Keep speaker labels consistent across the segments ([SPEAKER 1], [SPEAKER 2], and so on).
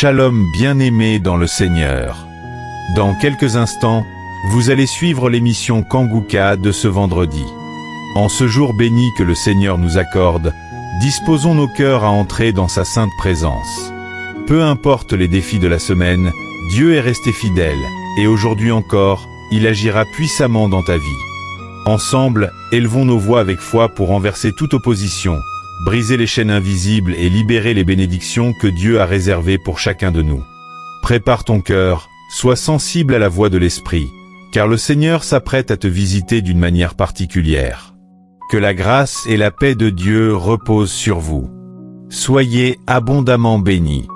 [SPEAKER 1] Shalom bien-aimés dans le Seigneur. Dans quelques instants, vous allez suivre l'émission Kanguka de ce vendredi. En ce jour béni que le Seigneur nous accorde, disposons nos cœurs à entrer dans sa sainte présence. Peu importe les défis de la semaine, Dieu est resté fidèle, et aujourd'hui encore, il agira puissamment dans ta vie. Ensemble, élevons nos voix avec foi pour renverser toute opposition, briser les chaînes invisibles et libérer les bénédictions que Dieu a réservées pour chacun de nous. Prépare ton cœur, sois sensible à la voix de l'Esprit, car le Seigneur s'apprête à te visiter d'une manière particulière. Que la grâce et la paix de Dieu reposent sur vous. Soyez abondamment bénis.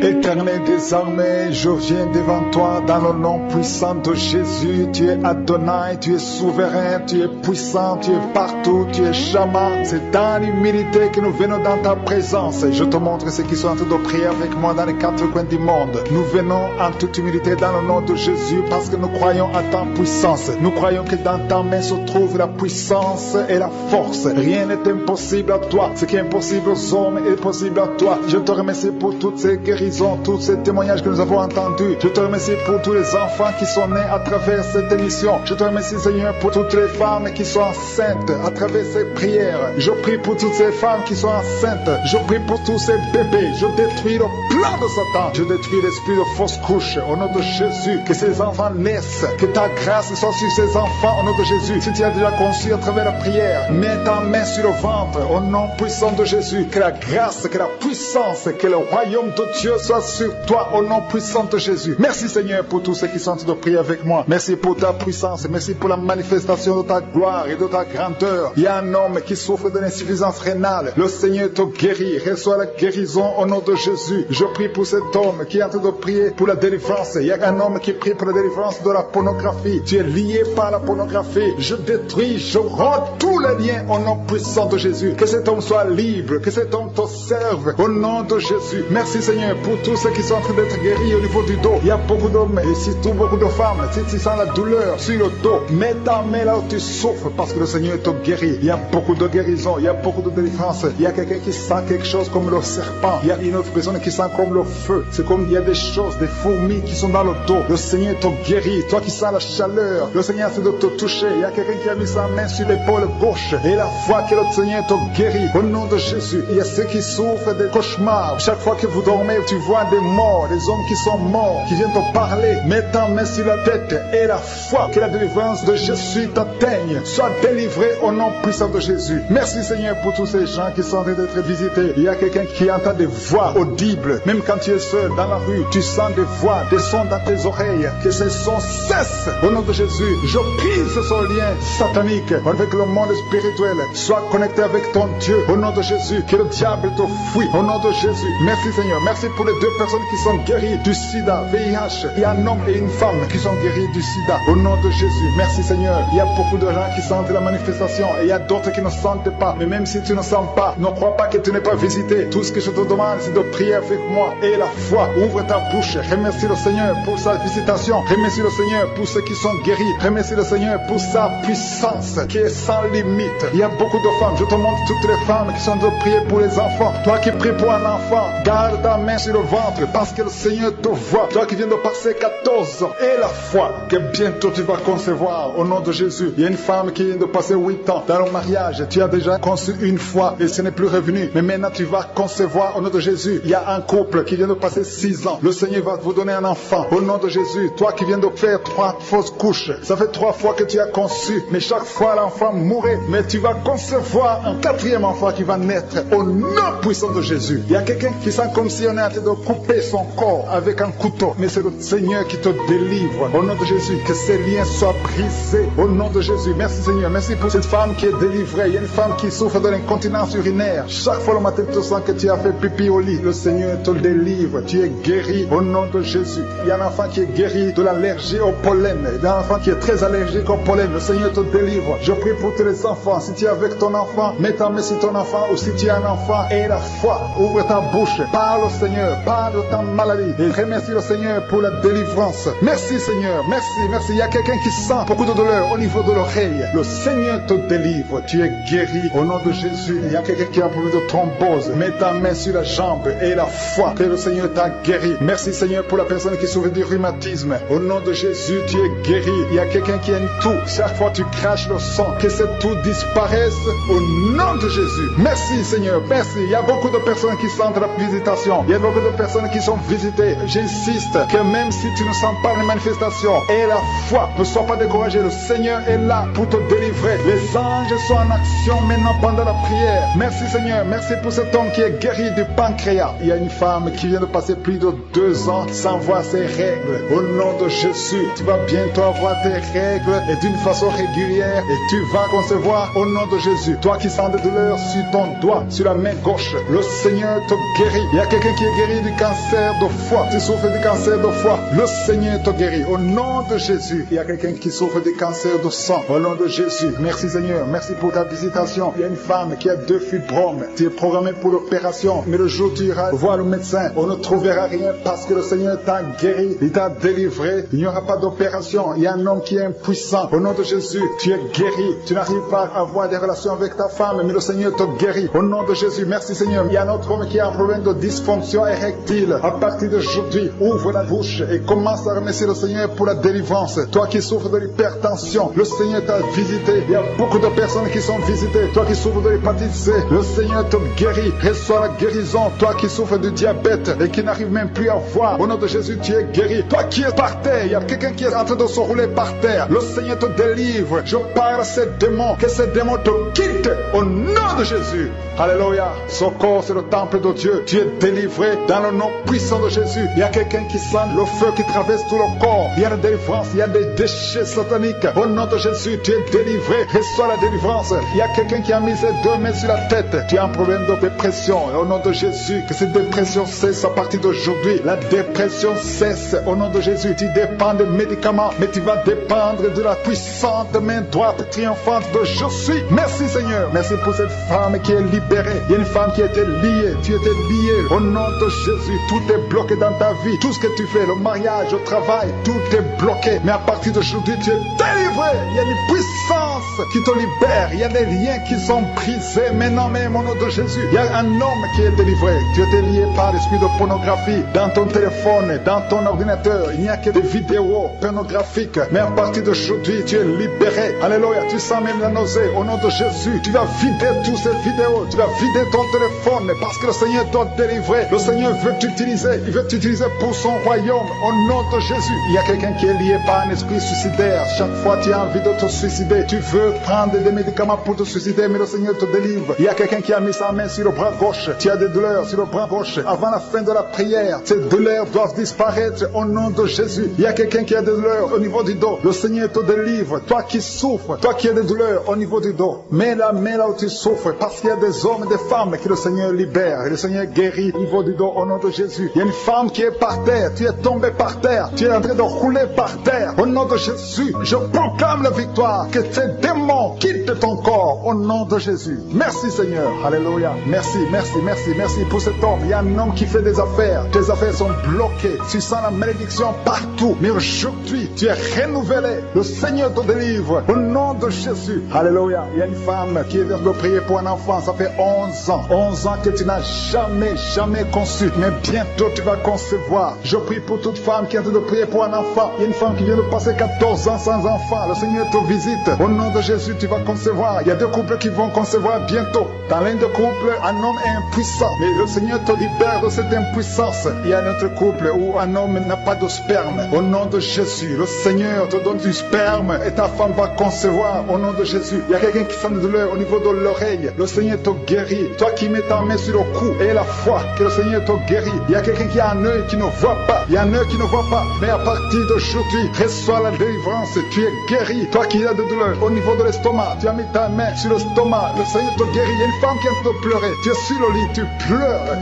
[SPEAKER 2] Éternel des armées, je viens devant toi dans le nom puissant de Jésus. Tu es Adonai, tu es souverain, tu es puissant, tu es partout, tu es Shama. C'est dans l'humilité que nous venons dans ta présence. Je te montre ceux qui sont en train de prier avec moi dans les quatre coins du monde. Nous venons en toute humilité dans le nom de Jésus parce que nous croyons à ta puissance. Nous croyons que dans ta main se trouve la puissance et la force. Rien n'est impossible à toi. Ce qui est impossible aux hommes est possible à toi. Je te remercie pour toutes ces guérisons, tous ces témoignages que nous avons entendus. Je te remercie pour tous les enfants qui sont nés à travers cette émission. Je te remercie, Seigneur, pour toutes les femmes qui sont enceintes à travers ces prières. Je prie pour toutes ces femmes qui sont enceintes. Je prie pour tous ces bébés. Je détruis le plan de Satan. Je détruis l'esprit de fausse couche au nom de Jésus. Que ces enfants naissent. Que ta grâce soit sur ces enfants au nom de Jésus. Si tu as déjà conçu à travers la prière, mets ta main sur le ventre au nom puissant de Jésus. Que la grâce, que la puissance, que le royaume de Dieu soit sur toi au nom puissant de Jésus. Merci Seigneur pour tous ceux qui sont en train de prier avec moi. Merci pour ta puissance. Merci pour la manifestation de ta gloire et de ta grandeur. Il y a un homme qui souffre d'une insuffisance rénale. Le Seigneur te guérit. Reçois la guérison au nom de Jésus. Je prie pour cet homme qui est en train de prier pour la délivrance. Il y a un homme qui prie pour la délivrance de la pornographie. Tu es lié par la pornographie. Je détruis, je romps tous les liens au nom puissant de Jésus. Que cet homme soit libre. Que cet homme te serve au nom de Jésus. Merci Seigneur pour tous ceux qui sont en train d'être guéris au niveau du dos. Il y a beaucoup d'hommes et surtout beaucoup de femmes. Si tu sens la douleur sur le dos, mets ta main là où tu souffres parce que le Seigneur te guérit. Il y a beaucoup de guérison, il y a beaucoup de délivrance. Il y a quelqu'un qui sent quelque chose comme le serpent. Il y a une autre personne qui sent comme le feu. C'est comme il y a des choses, des fourmis qui sont dans le dos. Le Seigneur te guérit. Toi qui sens la chaleur, le Seigneur essaie de te toucher. Il y a quelqu'un qui a mis sa main sur l'épaule gauche et la foi que le Seigneur te guérit. Au nom de Jésus, il y a ceux qui souffrent des cauchemars. Chaque fois que vous dormez, tu vois des morts, des hommes qui sont morts, qui viennent te parler. Mets ta main sur la tête et la foi que la délivrance de Jésus t'atteigne. Sois délivré au nom puissant de Jésus. Merci Seigneur pour tous ces gens qui sont en train d'être visités. Il y a quelqu'un qui entend des voix audibles. Même quand tu es seul dans la rue, tu sens des voix, des sons dans tes oreilles. Que ces sons cessent au nom de Jésus. Je brise ce lien satanique avec le monde spirituel. Sois connecté avec ton Dieu au nom de Jésus. Que le diable te fuit au nom de Jésus. Merci Seigneur. Merci pour les deux personnes qui sont guéries du sida, VIH. Il y a un homme et une femme qui sont guéris du sida au nom de Jésus. Merci Seigneur. Il y a beaucoup de gens qui sentent la manifestation et il y a d'autres qui ne sentent pas. Mais même si tu ne sens pas, ne crois pas que tu n'es pas visité. Tout ce que je te demande, c'est de prier avec moi et la foi. Ouvre ta bouche. Remercie le Seigneur pour sa visitation. Remercie le Seigneur pour ceux qui sont guéris. Remercie le Seigneur pour sa puissance qui est sans limite. Il y a beaucoup de femmes. Je te montre toutes les femmes qui sont de prier pour les enfants. Toi qui pries pour un enfant, garde ta main sur le ventre parce que le Seigneur te voit. Toi qui viens de passer 14 ans et la foi que bientôt tu vas concevoir au nom de Jésus. Il y a une femme qui vient de passer 8 ans dans le mariage. Tu as déjà conçu une fois et ce n'est plus revenu. Mais maintenant tu vas concevoir au nom de Jésus. Il y a un couple qui vient de passer 6 ans. Le Seigneur va vous donner un enfant au nom de Jésus. Toi qui viens de faire 3 fausses couches. Ça fait 3 fois que tu as conçu. Mais chaque fois l'enfant mourait. Mais tu vas concevoir un 4e enfant qui va naître au nom puissant de Jésus. Il y a quelqu'un qui sent comme si on est en train de couper son corps avec un couteau. Mais c'est le Seigneur qui te délivre. Au nom de Jésus, que ces liens soient brisés. Au nom de Jésus. Merci Seigneur. Merci pour cette femme qui est délivrée. Il y a une femme qui souffre de l'incontinence urinaire. Chaque fois le matin, tu sens que tu as fait pipi au lit. Le Seigneur te délivre. Tu es guéri au nom de Jésus. Il y a un enfant qui est guéri de l'allergie au pollen. Il y a un enfant qui est très allergique au pollen. Le Seigneur te délivre. Je prie pour tous les enfants. Si tu es avec ton enfant, mets ta main sur ton enfant. Ou si tu as un enfant et la foi, ouvre ta bouche. Parle au Seigneur. Parle de ta maladie. Et remercie le Seigneur pour la délivrance. Merci Seigneur. Merci. Il y a quelqu'un qui sent beaucoup de douleur au niveau de l'oreille. Le Seigneur te délivre. Tu es guéri au nom de Jésus. Il y a quelqu'un qui a un problème de thrombose. Mets ta main sur la jambe et la foi foi que le Seigneur t'a guéri. Merci Seigneur pour la personne qui souffre du rhumatisme. Au nom de Jésus, tu es guéri. Il y a quelqu'un qui a une toux. Chaque fois tu craches le sang, que cette toux disparaisse au nom de Jésus. Merci Seigneur, merci. Il y a beaucoup de personnes qui sentent la visitation. Il y a beaucoup de personnes qui sont visitées. J'insiste que même si tu ne sens pas les manifestations, aie la foi, ne sois pas découragé. Le Seigneur est là pour te délivrer. Les anges sont en action maintenant pendant la prière. Merci Seigneur, merci pour cet homme qui est guéri du pancréas. Il y a une femme qui vient de passer plus de 2 ans sans voir ses règles. Au nom de Jésus, tu vas bientôt avoir tes règles et d'une façon régulière et tu vas concevoir au nom de Jésus. Toi qui sens des douleurs sur ton doigt, sur la main gauche, le Seigneur te guérit. Il y a quelqu'un qui est guéri du cancer de foie. Tu souffres du cancer de foie, le Seigneur te guérit. Au nom de Jésus, il y a quelqu'un qui souffre du cancer de sang. Au nom de Jésus, merci Seigneur, merci pour ta visitation. Il y a une femme qui a 2 fibromes. Tu es programmé pour l'opération, mais le jour où tu iras voir le médecin, on ne trouvera rien parce que le Seigneur t'a guéri, il t'a délivré. Il n'y aura pas d'opération. Il y a un homme qui est impuissant. Au nom de Jésus, tu es guéri. Tu n'arrives pas à avoir des relations avec ta femme, mais le Seigneur te guérit. Au nom de Jésus, merci Seigneur. Il y a un autre homme qui a un problème de dysfonction érectile. À partir d'aujourd'hui, ouvre la bouche et commence à remercier le Seigneur pour la délivrance. Toi qui souffres de l'hypertension, le Seigneur t'a visité. Il y a beaucoup de personnes qui sont visitées. Toi qui souffres de l'hépatite C, le Seigneur te guérit. Reçois la guérison. Toi qui souffres du diabète et qui n'arrive même plus à voir, au nom de Jésus, tu es guéri. Toi qui es par terre, il y a quelqu'un qui est en train de se rouler par terre. Le Seigneur te délivre. Je parle à ces démons, que ces démons te quittent au nom de Jésus. Alléluia. Ce corps, c'est le temple de Dieu. Tu es délivré dans le nom puissant de Jésus. Il y a quelqu'un qui sent le feu qui traverse tout le corps. Il y a la délivrance, il y a des déchets sataniques. Au nom de Jésus, tu es délivré. Reçois la délivrance. Il y a quelqu'un qui a mis ses 2 mains sur la tête. Tu as un problème de dépression. Et au nom de Jésus, que cette dépression cesse à partir d'aujourd'hui. La dépression cesse au nom de Jésus. Tu dépends des médicaments, mais tu vas dépendre de la puissante main droite triomphante de Jésus. Merci Seigneur. Merci pour cette femme qui est libérée. Il y a une femme qui était liée. Tu étais lié. Au nom de Jésus, tout est bloqué dans ta vie. Tout ce que tu fais, le mariage, le travail, tout est bloqué. Mais à partir d'aujourd'hui, tu es délivré. Il y a une puissance qui te libère. Il y a des liens qui sont brisés. Maintenant même au nom de Jésus, il y a un homme qui est délivré. Tu étais lié par l'esprit de pornographie dans ton téléphone, dans ton ordinateur. Il n'y a que des vidéos pornographiques. Mais à partir d'aujourd'hui, tu es libéré. Alléluia. Tu sens même la nausée. Au nom de Jésus, tu vas vider toutes ces vidéos. Tu vas vider ton téléphone parce que le Seigneur doit délivrer. Le Seigneur veut t'utiliser. Il veut t'utiliser pour son royaume. Au nom de Jésus. Il y a quelqu'un qui est lié par un esprit suicidaire. Chaque fois tu as envie de te suicider. Tu veux prendre des médicaments pour te suicider, mais le Seigneur te délivre. Il y a quelqu'un qui a mis sa main sur le bras gauche. Tu as des douleurs sur le bras gauche. Avant la fin de la prière, ces douleurs doivent disparaître au nom de Jésus. Il y a quelqu'un qui a des douleurs au niveau du dos. Le Seigneur te délivre. Toi qui souffres, toi qui as des douleurs au niveau du dos, mets la main là où tu souffres, parce qu'il y a des hommes et des femmes que le Seigneur libère. Et le Seigneur guérit au niveau du dos au nom de Jésus. Il y a une femme qui est par terre. Tu es tombé par terre. Tu es en train de rouler par terre. Au nom de Jésus, je proclame la victoire. Que ces démons quittent ton corps au nom de Jésus. Merci Seigneur. Alléluia. Merci, merci, merci, merci pour cet homme. Il y a un homme qui fait des affaires. Tes affaires sont bloquées. Tu sens la malédiction partout. Mais aujourd'hui, tu es renouvelé. Le Seigneur te délivre au nom de Jésus. Alléluia. Il y a une femme qui vient de prier pour un enfant. Ça fait 11 ans. 11 ans que tu n'as jamais conçu. Mais bientôt tu vas concevoir. Je prie pour toute femme qui est en train de prier pour un enfant. Il y a une femme qui vient de passer 14 ans sans enfant. Le Seigneur te visite. Au nom de Jésus, tu vas concevoir. Il y a 2 couples qui vont concevoir bientôt. Dans l'un des couples, un homme est impuissant. Mais le Seigneur te libère de cette impuissance. Il y a un autre couple où un homme n'a pas de sperme. Au nom de Jésus, le Seigneur te donne du sperme et ta femme va concevoir. Au nom de Jésus, il y a quelqu'un qui sent de douleur au niveau de l'oreille. Le Seigneur te guérit. Toi qui mets ta main sur le cou et la foi que le Seigneur te guérit. Il y a quelqu'un qui a un œil qui ne voit pas. Il y a un œil qui ne voit pas. Mais à partir d'aujourd'hui, reçois la délivrance. Tu es guéri. Toi qui as de douleur au niveau de l'estomac, tu as mis ta main sur l'estomac. Le Seigneur te guérit. Il y a une femme qui est en train de pleurer. Tu es sur le lit,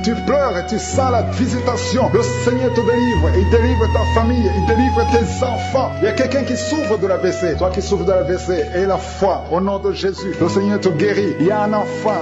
[SPEAKER 2] tu pleures et tu sens la visitation. Le Seigneur te délivre. Il délivre ta famille. Il délivre tes enfants. Il y a quelqu'un qui souffre de l'AVC. Toi qui souffres de l'AVC, et la foi au nom de Jésus. Le Seigneur te guérit. Il y a un enfant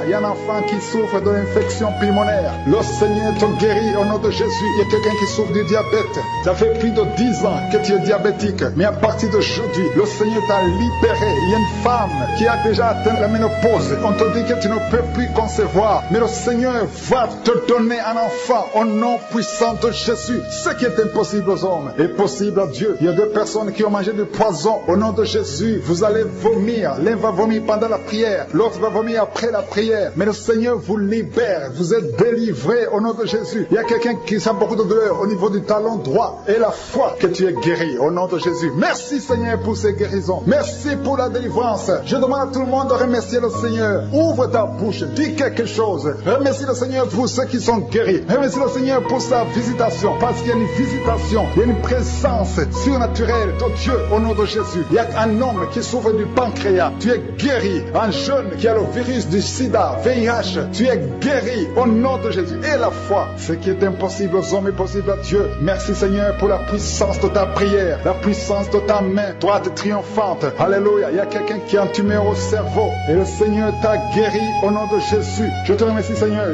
[SPEAKER 2] qui souffre de l'infection pulmonaire. Le Seigneur te guérit au nom de Jésus. Il y a quelqu'un qui souffre du diabète. Ça fait plus de 10 ans que tu es diabétique. Mais à partir d'aujourd'hui, le Seigneur t'a libéré. Il y a une femme qui a déjà atteint la ménopause. On te dit que tu ne peux plus concevoir. Mais le Seigneur va te donner un enfant, au nom puissant de Jésus. Ce qui est impossible aux hommes est possible à Dieu. Il y a 2 personnes qui ont mangé du poison. Au nom de Jésus, vous allez vomir. L'un va vomir pendant la prière, l'autre va vomir après la prière. Mais le Seigneur vous libère. Vous êtes délivrés au nom de Jésus. Il y a quelqu'un qui sent beaucoup de douleur au niveau du talon droit. Et la foi que tu es guéri au nom de Jésus. Merci Seigneur pour ces guérisons. Merci pour la délivrance. Je demande à tout le monde de remercier le Seigneur. Ouvre ta bouche, dis quelque chose. Remercie le Seigneur pour ceux qui sont guéris. Remercie le Seigneur pour sa visitation. Parce qu'il y a une visitation, il y a une présence surnaturelle de Dieu au nom de Jésus. Il y a un homme qui souffre du pancréas. Tu es guéri. Un jeune qui a le virus du sida, VIH. Tu es guéri au nom de Jésus. Et la foi, ce qui est impossible aux hommes est possible à Dieu. Merci Seigneur pour la puissance de ta prière, la puissance de ta main droite triomphante. Alléluia. Il y a quelqu'un qui a un tumeur au cerveau et le Seigneur t'a guéri au nom de Jésus. Je te remercie Seigneur.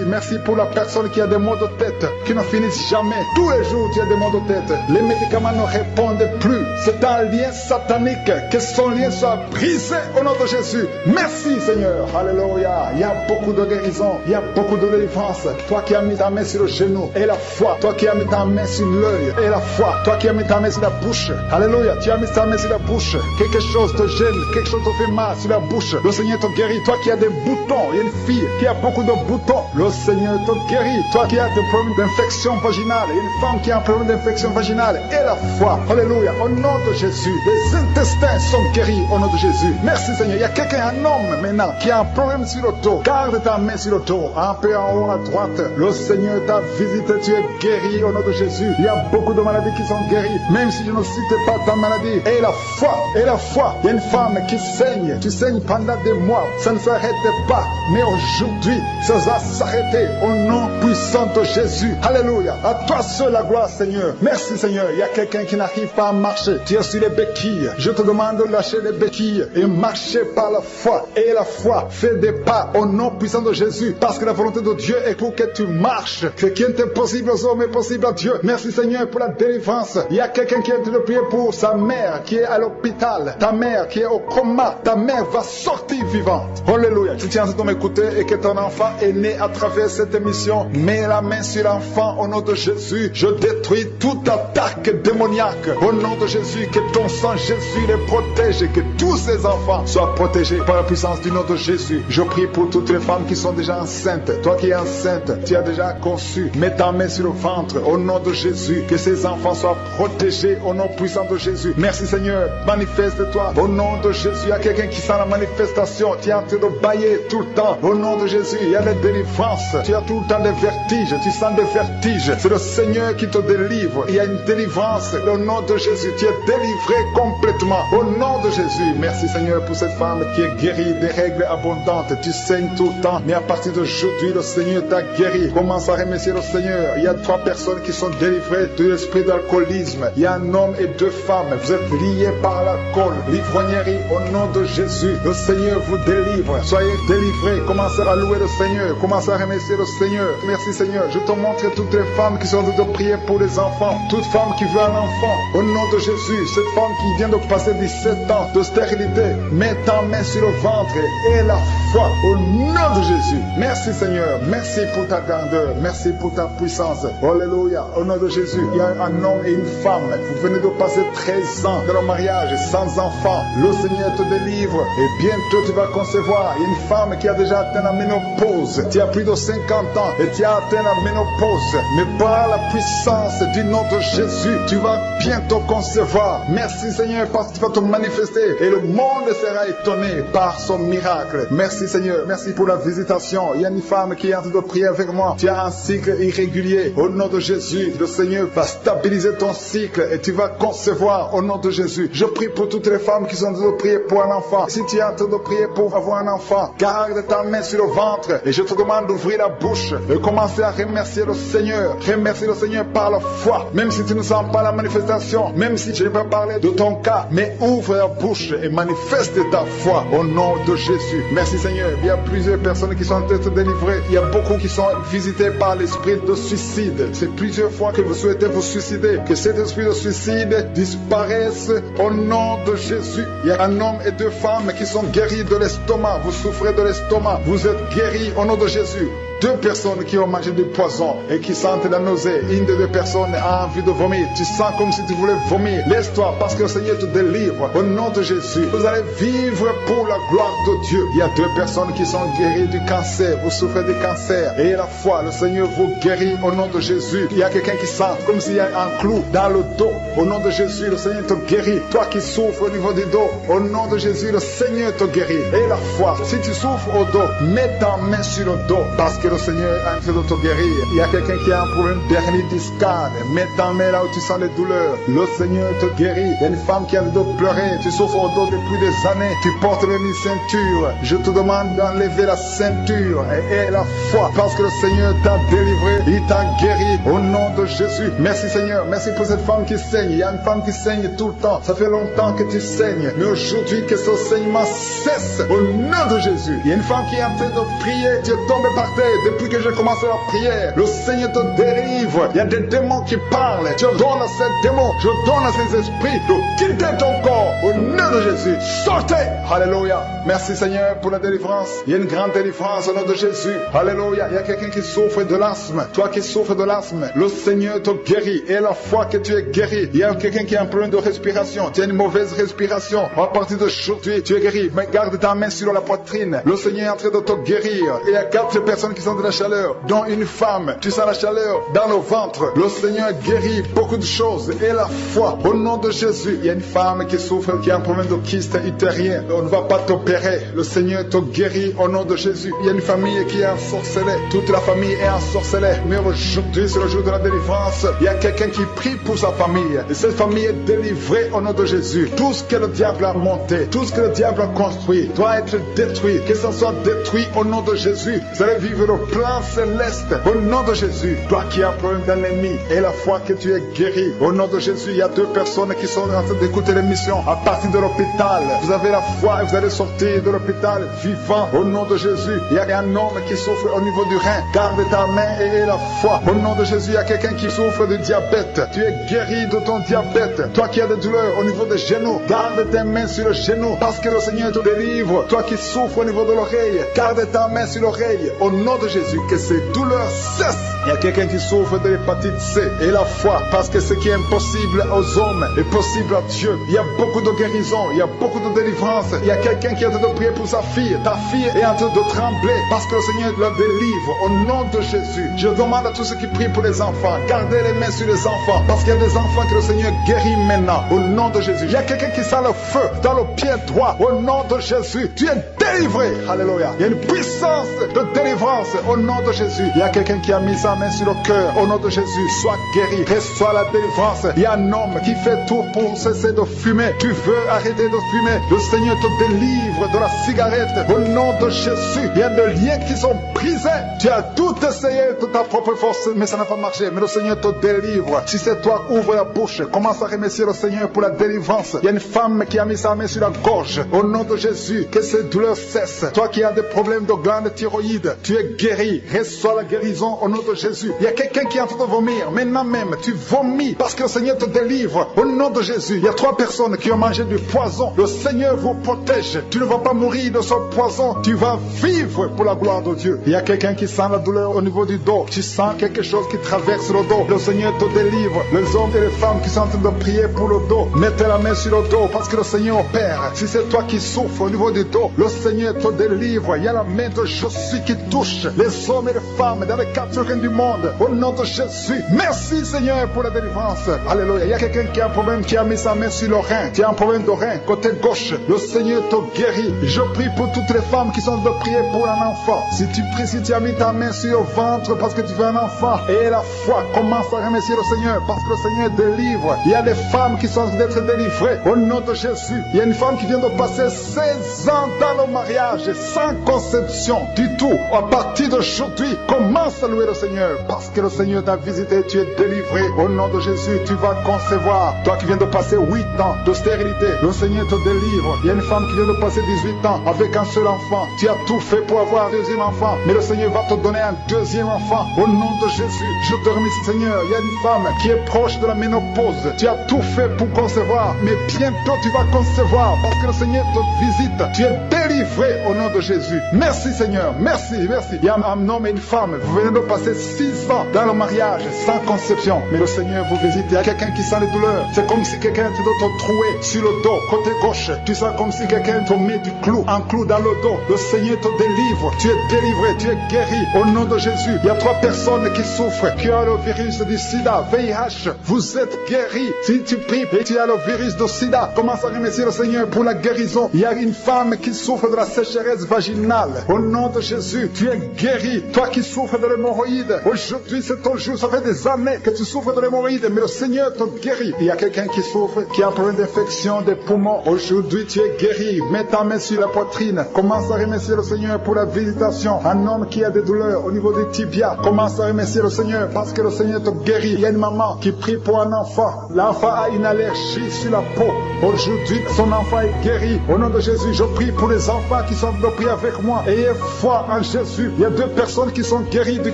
[SPEAKER 2] Merci pour la personne qui a des maux de tête qui ne finissent jamais. Tous les jours tu as des maux de tête. Les médicaments ne répondent plus. C'est un lien satanique. Que son lien soit brisé au nom de Jésus. Merci Seigneur. Alléluia. Il y a beaucoup de guérison. Il y a beaucoup de délivrance. Toi qui as mis ta main sur le genou et la foi. Toi qui as mis ta main sur l'œil et la foi. Toi qui as mis ta main sur la bouche. Alléluia. Tu as mis ta main sur la bouche. Quelque chose te gêne. Quelque chose te fait mal sur la bouche. Le Seigneur te guérit. Toi qui as des boutons. Il y a une fille qui a beaucoup de boutons. Le Seigneur te guérit. Toi qui as des problèmes d'infection vaginale. Il y a une femme qui a un problème d'infection vaginale. Et la foi. Alléluia. Au nom de Jésus. Les intestins sont guéris au nom de Jésus. Merci Seigneur. Il y a quelqu'un, un homme maintenant, qui a un problème sur le dos. Garde ta main sur le dos. Un peu en haut à droite. Le Seigneur t'a visité. Tu es guéri au nom de Jésus. Il y a beaucoup de maladies qui sont guéries. Même si je ne cite pas ta maladie. Et la foi. Et la foi. Il y a une femme qui saigne. Tu saignes pendant des mois. Ça ne s'arrête pas. Mais aujourd'hui, ça va s'arrêter au nom puissant de Jésus. Alléluia. À toi seul la gloire, Seigneur. Merci, Seigneur. Il y a quelqu'un qui n'arrive pas à marcher. Tu es sur les béquilles. Je te demande de lâcher les béquilles et marcher par la foi. Et la foi fait des pas au nom puissant de Jésus. Parce que la volonté de Dieu est pour que tu marches. Ce qui est impossible aux hommes est possible à Dieu. Merci, Seigneur, pour la délivrance. Il y a quelqu'un qui est en train de prier pour sa mère qui est à l'hôpital. Ta mère qui est au coma. Ta mère va sortir vivante. Alléluia. Tu tiens à m'écouter et que ton enfant est né à travers cette émission. Mets la main sur l'enfant au nom de Jésus. Je détruis toute attaque démoniaque. Au nom de Jésus, que ton sang Jésus les protège et que tous ces enfants soient protégés par la puissance du nom de Jésus. Je prie pour toutes les femmes qui sont déjà enceintes. Toi qui es enceinte, tu as déjà conçu. Mets ta main sur le ventre au nom de Jésus. Que ces enfants soient protégés au nom puissant de Jésus. Merci Seigneur. Manifeste-toi au nom de Jésus. Il y a quelqu'un qui sent la manifestation. Tu es en train de bailler tout le temps. Au nom de Jésus, il y a les délivrances. Tu as tout le temps des vertiges. Tu sens des vertiges. C'est le Seigneur qui te délivre. Il y a une délivrance. Au nom de Jésus, tu es délivré complètement. Au nom de Jésus. Merci Seigneur pour cette femme qui est guérie des règles abondantes. Tu saignes tout le temps. Mais à partir d'aujourd'hui, le Seigneur t'a guéri. Commence à remercier le Seigneur. Il y a 3 personnes qui sont délivrées de l'esprit d'alcoolisme. Il y a un homme et 2 femmes. Vous êtes liés par l'alcool. L'ivrognerie. Au nom de Jésus. Le Seigneur vous délivre. Soyez délivrés. Commencez à louer le Seigneur. Commencez à remercier le Seigneur. Merci Seigneur. Je te montre toutes les femmes qui sont en train de prier pour les enfants. Toute femme qui veut un enfant. Au nom de Jésus. Cette femme qui vient de passer 17 ans de stérilité. Mets ta main sur le ventre et la foi. Au nom de Jésus. Merci Seigneur. Merci pour ta grandeur. Merci pour ta puissance. Alléluia. Au nom de Jésus. Il y a un homme et une femme. Vous venez de passer 13 ans dans le mariage sans enfant. Le Seigneur te délivre. Et bientôt tu vas concevoir. Il y a une femme qui a déjà atteint la ménopause. Tu as plus de 50 ans et tu as atteint la ménopause. Mais par la puissance du nom de Jésus, tu vas bientôt concevoir. Merci Seigneur parce que tu vas te manifester et le monde sera étonné par son miracle. Merci Seigneur. Merci pour la visitation. Il y a une femme qui est en train de prier avec moi. Tu as un cycle irrégulier. Au nom de Jésus, le Seigneur va stabiliser ton cycle et tu vas concevoir au nom de Jésus. Je prie pour toutes les femmes qui sont en train de prier pour un enfant. Si tu es en train de prier pour avoir un enfant, garde ta main sur le ventre et je te demande d'ouvrir la bouche et commencer à remercier le Seigneur. Remercier le Seigneur par la foi. Même si tu ne sens pas la manifestation, même si je n'ai pas parlé de ton cas, mais ouvre la bouche et manifeste ta foi au nom de Jésus. Merci Seigneur. Il y a plusieurs personnes qui sont en train de se délivrer. Il y a beaucoup qui sont visités par l'esprit de suicide. C'est plusieurs fois que vous souhaitez vous suicider. Que cet esprit de suicide disparaisse au nom de Jésus. Il y a un homme et 2 femmes qui sont guéris de l'estomac. Vous souffrez de l'estomac. Vous êtes guéris au nom de Jésus. deux personnes qui ont mangé du poison et qui sentent la nausée. Une des deux personnes a envie de vomir. Tu sens comme si tu voulais vomir. Laisse-toi parce que le Seigneur te délivre. Au nom de Jésus, vous allez vivre pour la gloire de Dieu. Il y a deux personnes qui sont guéries du cancer. Vous souffrez du cancer. Et la foi, le Seigneur vous guérit au nom de Jésus. Il y a quelqu'un qui sent comme s'il y a un clou dans le dos. Au nom de Jésus, le Seigneur te guérit. Toi qui souffres au niveau du dos, au nom de Jésus, le Seigneur te guérit. Et la foi, si tu souffres au dos, mets ta main sur le dos parce que le Seigneur a envie de te guérir. Il y a quelqu'un qui a un problème d'hernie discale. Mets ta main là où tu sens les douleurs. Le Seigneur te guérit. Il y a une femme qui a envie de pleurer. Tu souffres au dos depuis des années. Tu portes une ceinture. Je te demande d'enlever la ceinture et la foi parce que le Seigneur t'a délivré. Il t'a guéri au nom de Jésus. Merci Seigneur. Merci pour cette femme qui saigne. Il y a une femme qui saigne tout le temps. Ça fait longtemps que tu saignes. Mais aujourd'hui que ce saignement cesse au nom de Jésus. Il y a une femme qui est en train de prier. Tu es tombé par terre depuis que j'ai commencé la prière. Le Seigneur te délivre. Il y a des démons qui parlent. Je donne à ces démons. Je donne à ces esprits de quitter ton corps au nom de Jésus. Sortez. Alléluia. Merci Seigneur pour la délivrance. Il y a une grande délivrance au nom de Jésus. Alléluia. Il y a quelqu'un qui souffre de l'asthme. Toi qui souffres de l'asthme, le Seigneur te guérit. Et la foi que tu es guéri. Il y a quelqu'un qui a un problème de respiration. Tu as une mauvaise respiration. À partir d'aujourd'hui, tu es guéri. Mais garde ta main sur la poitrine. Le Seigneur est en train de te guérir. Il y a 4 personnes qui sentent de la chaleur, dont une femme. Tu sens la chaleur dans le ventre. Le Seigneur guérit beaucoup de choses. Et la foi, au nom de Jésus. Il y a une femme qui souffre, qui a un problème de kyste utérien. On ne va pas t'opérer. Le Seigneur te guérit au nom de Jésus. Il y a une famille qui est ensorcelée. Toute la famille est ensorcelée. Mais aujourd'hui, c'est le jour de la délivrance. Il y a quelqu'un qui prie pour sa famille. Et cette famille est délivrée au nom de Jésus. Tout ce que le diable a monté, tout ce que le diable a construit, doit être détruit. Que ça soit détruit au nom de Jésus. Vous allez vivre le plan céleste au nom de Jésus. Toi qui as un problème d'ennemi et la foi que tu es guéri. Au nom de Jésus, il y a 2 personnes qui sont en train d'écouter l'émission à partir de l'hôpital. Vous avez la foi et vous allez sortir de l'hôpital vivant au nom de Jésus. Il y a un homme qui souffre au niveau du rein. Garde ta main et la foi. Au nom de Jésus, il y a quelqu'un qui souffre de diabète. Tu es guéri de ton diabète. Toi qui as des douleurs au niveau des genoux, garde tes mains sur le genou parce que le Seigneur te délivre. Toi qui souffres au niveau de l'oreille, garde ta main sur l'oreille. Au nom de Jésus, que ces douleurs cessent. Il y a quelqu'un qui souffre de l'hépatite C et la foi parce que ce qui est impossible aux hommes est possible à Dieu. Il y a beaucoup de guérison, il y a beaucoup de délivrance. Il y a quelqu'un qui est en train de prier pour sa fille. Ta fille est en train de trembler parce que le Seigneur la délivre au nom de Jésus. Je demande à tous ceux qui prient pour les enfants, gardez les mains sur les enfants parce qu'il y a des enfants que le Seigneur guérit maintenant au nom de Jésus. Il y a quelqu'un qui sent le feu dans le pied droit au nom de Jésus. Tu es délivré. Alléluia. Il y a une puissance de délivrance au nom de Jésus. Il y a quelqu'un qui a mis sa main sur le cœur au nom de Jésus. Sois guéri, reçois la délivrance. Il y a un homme qui fait tout pour cesser de fumer. Tu veux arrêter de fumer. Le Seigneur te délivre de la cigarette au nom de Jésus. Il y a des liens qui sont brisés. Tu as tout essayé de ta propre force, mais ça n'a pas marché. Mais le Seigneur te délivre. Si c'est toi, ouvre la bouche. Commence à remercier le Seigneur pour la délivrance. Il y a une femme qui a mis sa main sur la gorge. Au nom de Jésus, que ces douleurs cessent. Toi qui as des problèmes de glande thyroïde, tu es guéri. Reçois la guérison au nom de Jésus. Il y a quelqu'un qui est en train de vomir. Maintenant même, tu vomis parce que le Seigneur te délivre. Au nom de Jésus, il y a 3 personnes qui ont mangé du poison. Le Seigneur vous protège. Tu ne vas pas mourir de ce poison. Tu vas vivre pour la gloire de Dieu. Il y a quelqu'un qui sent la douleur au niveau du dos. Tu sens quelque chose qui traverse le dos. Le Seigneur te délivre. Les hommes et les femmes qui sont en train de prier pour le dos, mettez la main sur le dos parce que le Seigneur opère. Si c'est toi qui souffres au niveau du dos, le Seigneur te délivre. Il y a la main de Jésus qui touche les hommes et les femmes dans les 4 coins du monde. Au nom de Jésus. Merci Seigneur pour la délivrance. Alléluia. Il y a quelqu'un qui a un problème, qui a mis sa main sur le rein. Tu as un problème de rein, côté gauche. Le Seigneur te guérit. Je prie pour toutes les femmes qui sont de prier pour un enfant. Si tu pries, si tu as mis ta main sur le ventre parce que tu veux un enfant, et la foi, commence à remercier le Seigneur parce que le Seigneur délivre. Il y a des femmes qui sont en train d'être délivrées au nom de Jésus. Il y a une femme qui vient de passer 16 ans dans le mariage sans conception du tout. À partir d'aujourd'hui, commence à louer le Seigneur parce que le Seigneur t'a visité. Tu es délivré au nom de Jésus. Tu vas concevoir. Toi qui viens de passer 8 ans de stérilité, le Seigneur te délivre. Il y a une femme qui vient de passer 18 ans avec un seul enfant. Tu as tout fait pour avoir un deuxième enfant, mais le Seigneur va te donner un deuxième enfant au nom de Jésus. Je te remercie Seigneur. Il y a une femme qui est proche de la ménopause. Tu as tout fait pour concevoir, mais bientôt tu vas concevoir. concevoir parce que le Seigneur te visite. Tu es délivré au nom de Jésus. Merci Seigneur, merci. Il y a un homme et une femme, vous venez de passer 6 ans dans le mariage sans conception, mais le Seigneur vous visite. Il y a quelqu'un qui sent les douleurs. C'est comme si quelqu'un te troué sur le dos, côté gauche. Tu sens comme si quelqu'un te met un clou dans le dos. Le Seigneur te délivre. Tu es délivré, tu es guéri au nom de Jésus. Il y a 3 personnes qui souffrent, qui ont le virus du sida, VIH. Vous êtes guéris. Si tu pries et tu as le virus du sida, commence à remercier le Seigneur pour la guérison. Il y a une femme qui souffre de la sécheresse vaginale. Au nom de Jésus, tu es guéri. Toi qui souffres de l'hémorroïde, aujourd'hui c'est ton jour. Ça fait des années que tu souffres de l'hémorroïde, mais le Seigneur te guérit. Il y a quelqu'un qui souffre, qui a un problème d'infection des poumons. Aujourd'hui tu es guéri. Mets ta main sur la poitrine. Commence à remercier le Seigneur pour la visitation. Un homme qui a des douleurs au niveau des tibias, commence à remercier le Seigneur parce que le Seigneur te guérit. Il y a une maman qui prie pour un enfant. L'enfant a une allergie sur la peau. Aujourd'hui son enfant est guéri. Au nom de Jésus, je prie pour les enfants qui sont de prier avec moi. Ayez foi en Jésus. Il y a 2 personnes qui sont guéries du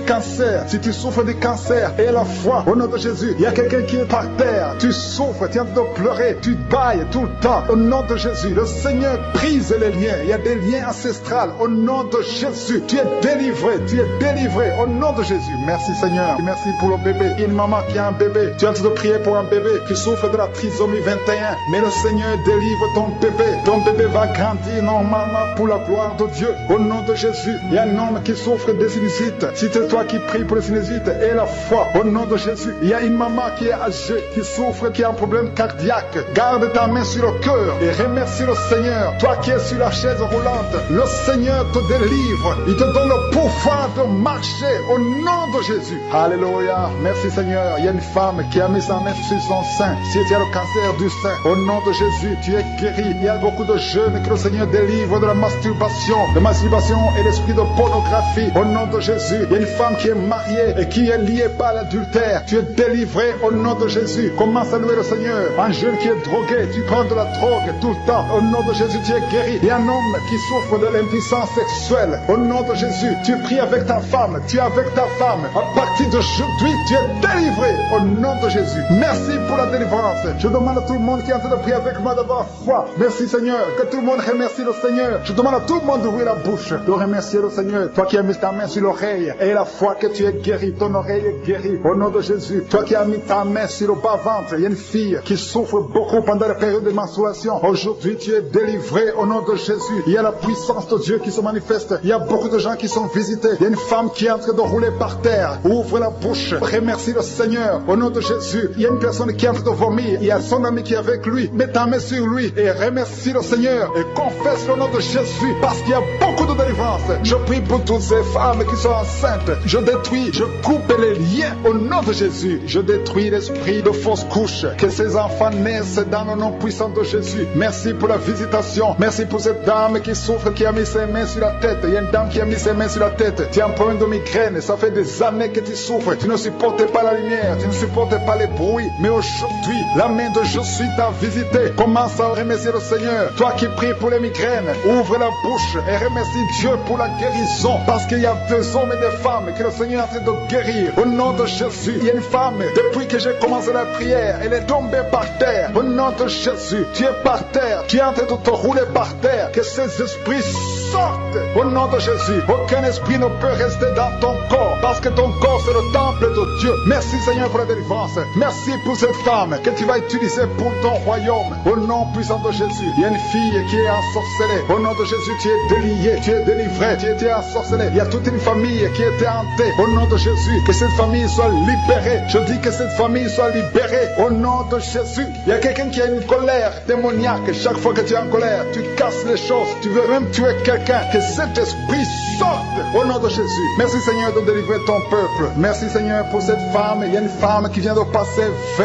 [SPEAKER 2] cancer. Si tu souffres du cancer, aie la foi au nom de Jésus. Il y a quelqu'un qui est par terre. Tu souffres, tu es en train de pleurer, tu bailles tout le temps. Au nom de Jésus, le Seigneur brise les liens. Il y a des liens ancestrales. Au nom de Jésus, tu es délivré. Tu es délivré au nom de Jésus. Merci Seigneur. Et merci pour le bébé. Une maman qui a un bébé. Tu es en train de prier pour un bébé qui souffre de la trisomie 21. Mais le Seigneur délivre ton bébé. Ton bébé va grandir normalement pour la gloire de Dieu. Au nom de Jésus, il y a un homme qui souffre des sinusites. Si c'est toi qui pries pour les sinusites, aie la foi. Au nom de Jésus, il y a une maman qui est âgée, qui souffre, qui a un problème cardiaque. Garde ta main sur le cœur et remercie le Seigneur. Toi qui es sur la chaise roulante, le Seigneur te délivre. Il te donne le pouvoir de marcher au nom de Jésus. Alléluia. Merci Seigneur. Il y a une femme qui a mis sa main sur son sein. Si tu as le cancer du sein, au nom de Jésus, tu es guéri. Il y a beaucoup de jeunes que le Seigneur délivre de la masturbation. La masturbation et l'esprit de pornographie. Au nom de Jésus, il y a une femme qui est mariée et qui est liée par l'adultère. Tu es délivré au nom de Jésus. Commence à louer le Seigneur. Un jeune qui est drogué, tu prends de la drogue tout le temps. Au nom de Jésus, tu es guéri. Il y a un homme qui souffre de l'impuissance sexuelle. Au nom de Jésus, tu pries avec ta femme. Tu es avec ta femme. À partir d'aujourd'hui, tu es délivré au nom de Jésus. Merci pour la délivrance. Je demande à tout le monde qui est en train de prier avec moi d'avoir foi. Merci Seigneur. Que tout le monde remercie le Seigneur. Je demande à tout le monde d'ouvrir la bouche, de remercier le Seigneur. Toi qui as mis ta main sur l'oreille, et la foi que tu es guéri, ton oreille est guérie au nom de Jésus. Toi qui as mis ta main sur le bas-ventre, il y a une fille qui souffre beaucoup pendant la période de menstruation. Aujourd'hui, tu es délivré au nom de Jésus. Il y a la puissance de Dieu qui se manifeste. Il y a beaucoup de gens qui sont visités. Il y a une femme qui est en train de rouler par terre. Ouvre la bouche, remercie le Seigneur au nom de Jésus. Il y a une personne qui est en train de vomir. Il y a son ami qui est avec lui. Mets ta main sur lui et remercie le Seigneur et confesse le nom de Jésus parce qu'il y a beaucoup de délivrance. Je prie pour toutes ces femmes qui sont enceintes. Je détruis, je coupe les liens au nom de Jésus. Je détruis l'esprit de fausse couche. Que ces enfants naissent dans le nom puissant de Jésus. Merci pour la visitation. Merci pour cette dame qui souffre, qui a mis ses mains sur la tête. Il y a une dame qui a mis ses mains sur la tête. Tu as un problème de migraine. Ça fait des années que tu souffres. Tu ne supportes pas la lumière. Tu ne supportes pas les bruits. Mais aujourd'hui, la main de Jésus t'a visité. Commence à remercier le Seigneur. Toi qui pries pour les migraines, ouvre la bouche et remercie Dieu pour la guérison. Parce qu'il y a des hommes et des femmes que le Seigneur est en train de guérir. Au nom de Jésus, il y a une femme, depuis que j'ai commencé la prière, elle est tombée par terre. Au nom de Jésus, tu es par terre. Tu es en train de te rouler par terre. Que ces esprits sortent. Au nom de Jésus, aucun esprit ne peut rester dans ton corps. Parce que ton corps, c'est le temple de Dieu. Merci Seigneur pour la délivrance. Merci pour cette femme que tu vas utiliser pour ton royaume. Au nom puissant de Jésus, il y a une fille qui est ensorcelée. Au nom de Jésus, tu es délié, tu es délivré, tu étais ensorcelé. Il y a toute une famille qui était hantée. Au nom de Jésus, que cette famille soit libérée. Je dis que cette famille soit libérée. Au nom de Jésus, il y a quelqu'un qui a une colère démoniaque. Chaque fois que tu es en colère, tu casses les choses. Tu veux même tuer quelqu'un. Que cet esprit sorte. Au nom de Jésus. Merci Seigneur de délivrer ton peuple. Merci Seigneur pour cette femme. Il y a une femme qui vient de passer 20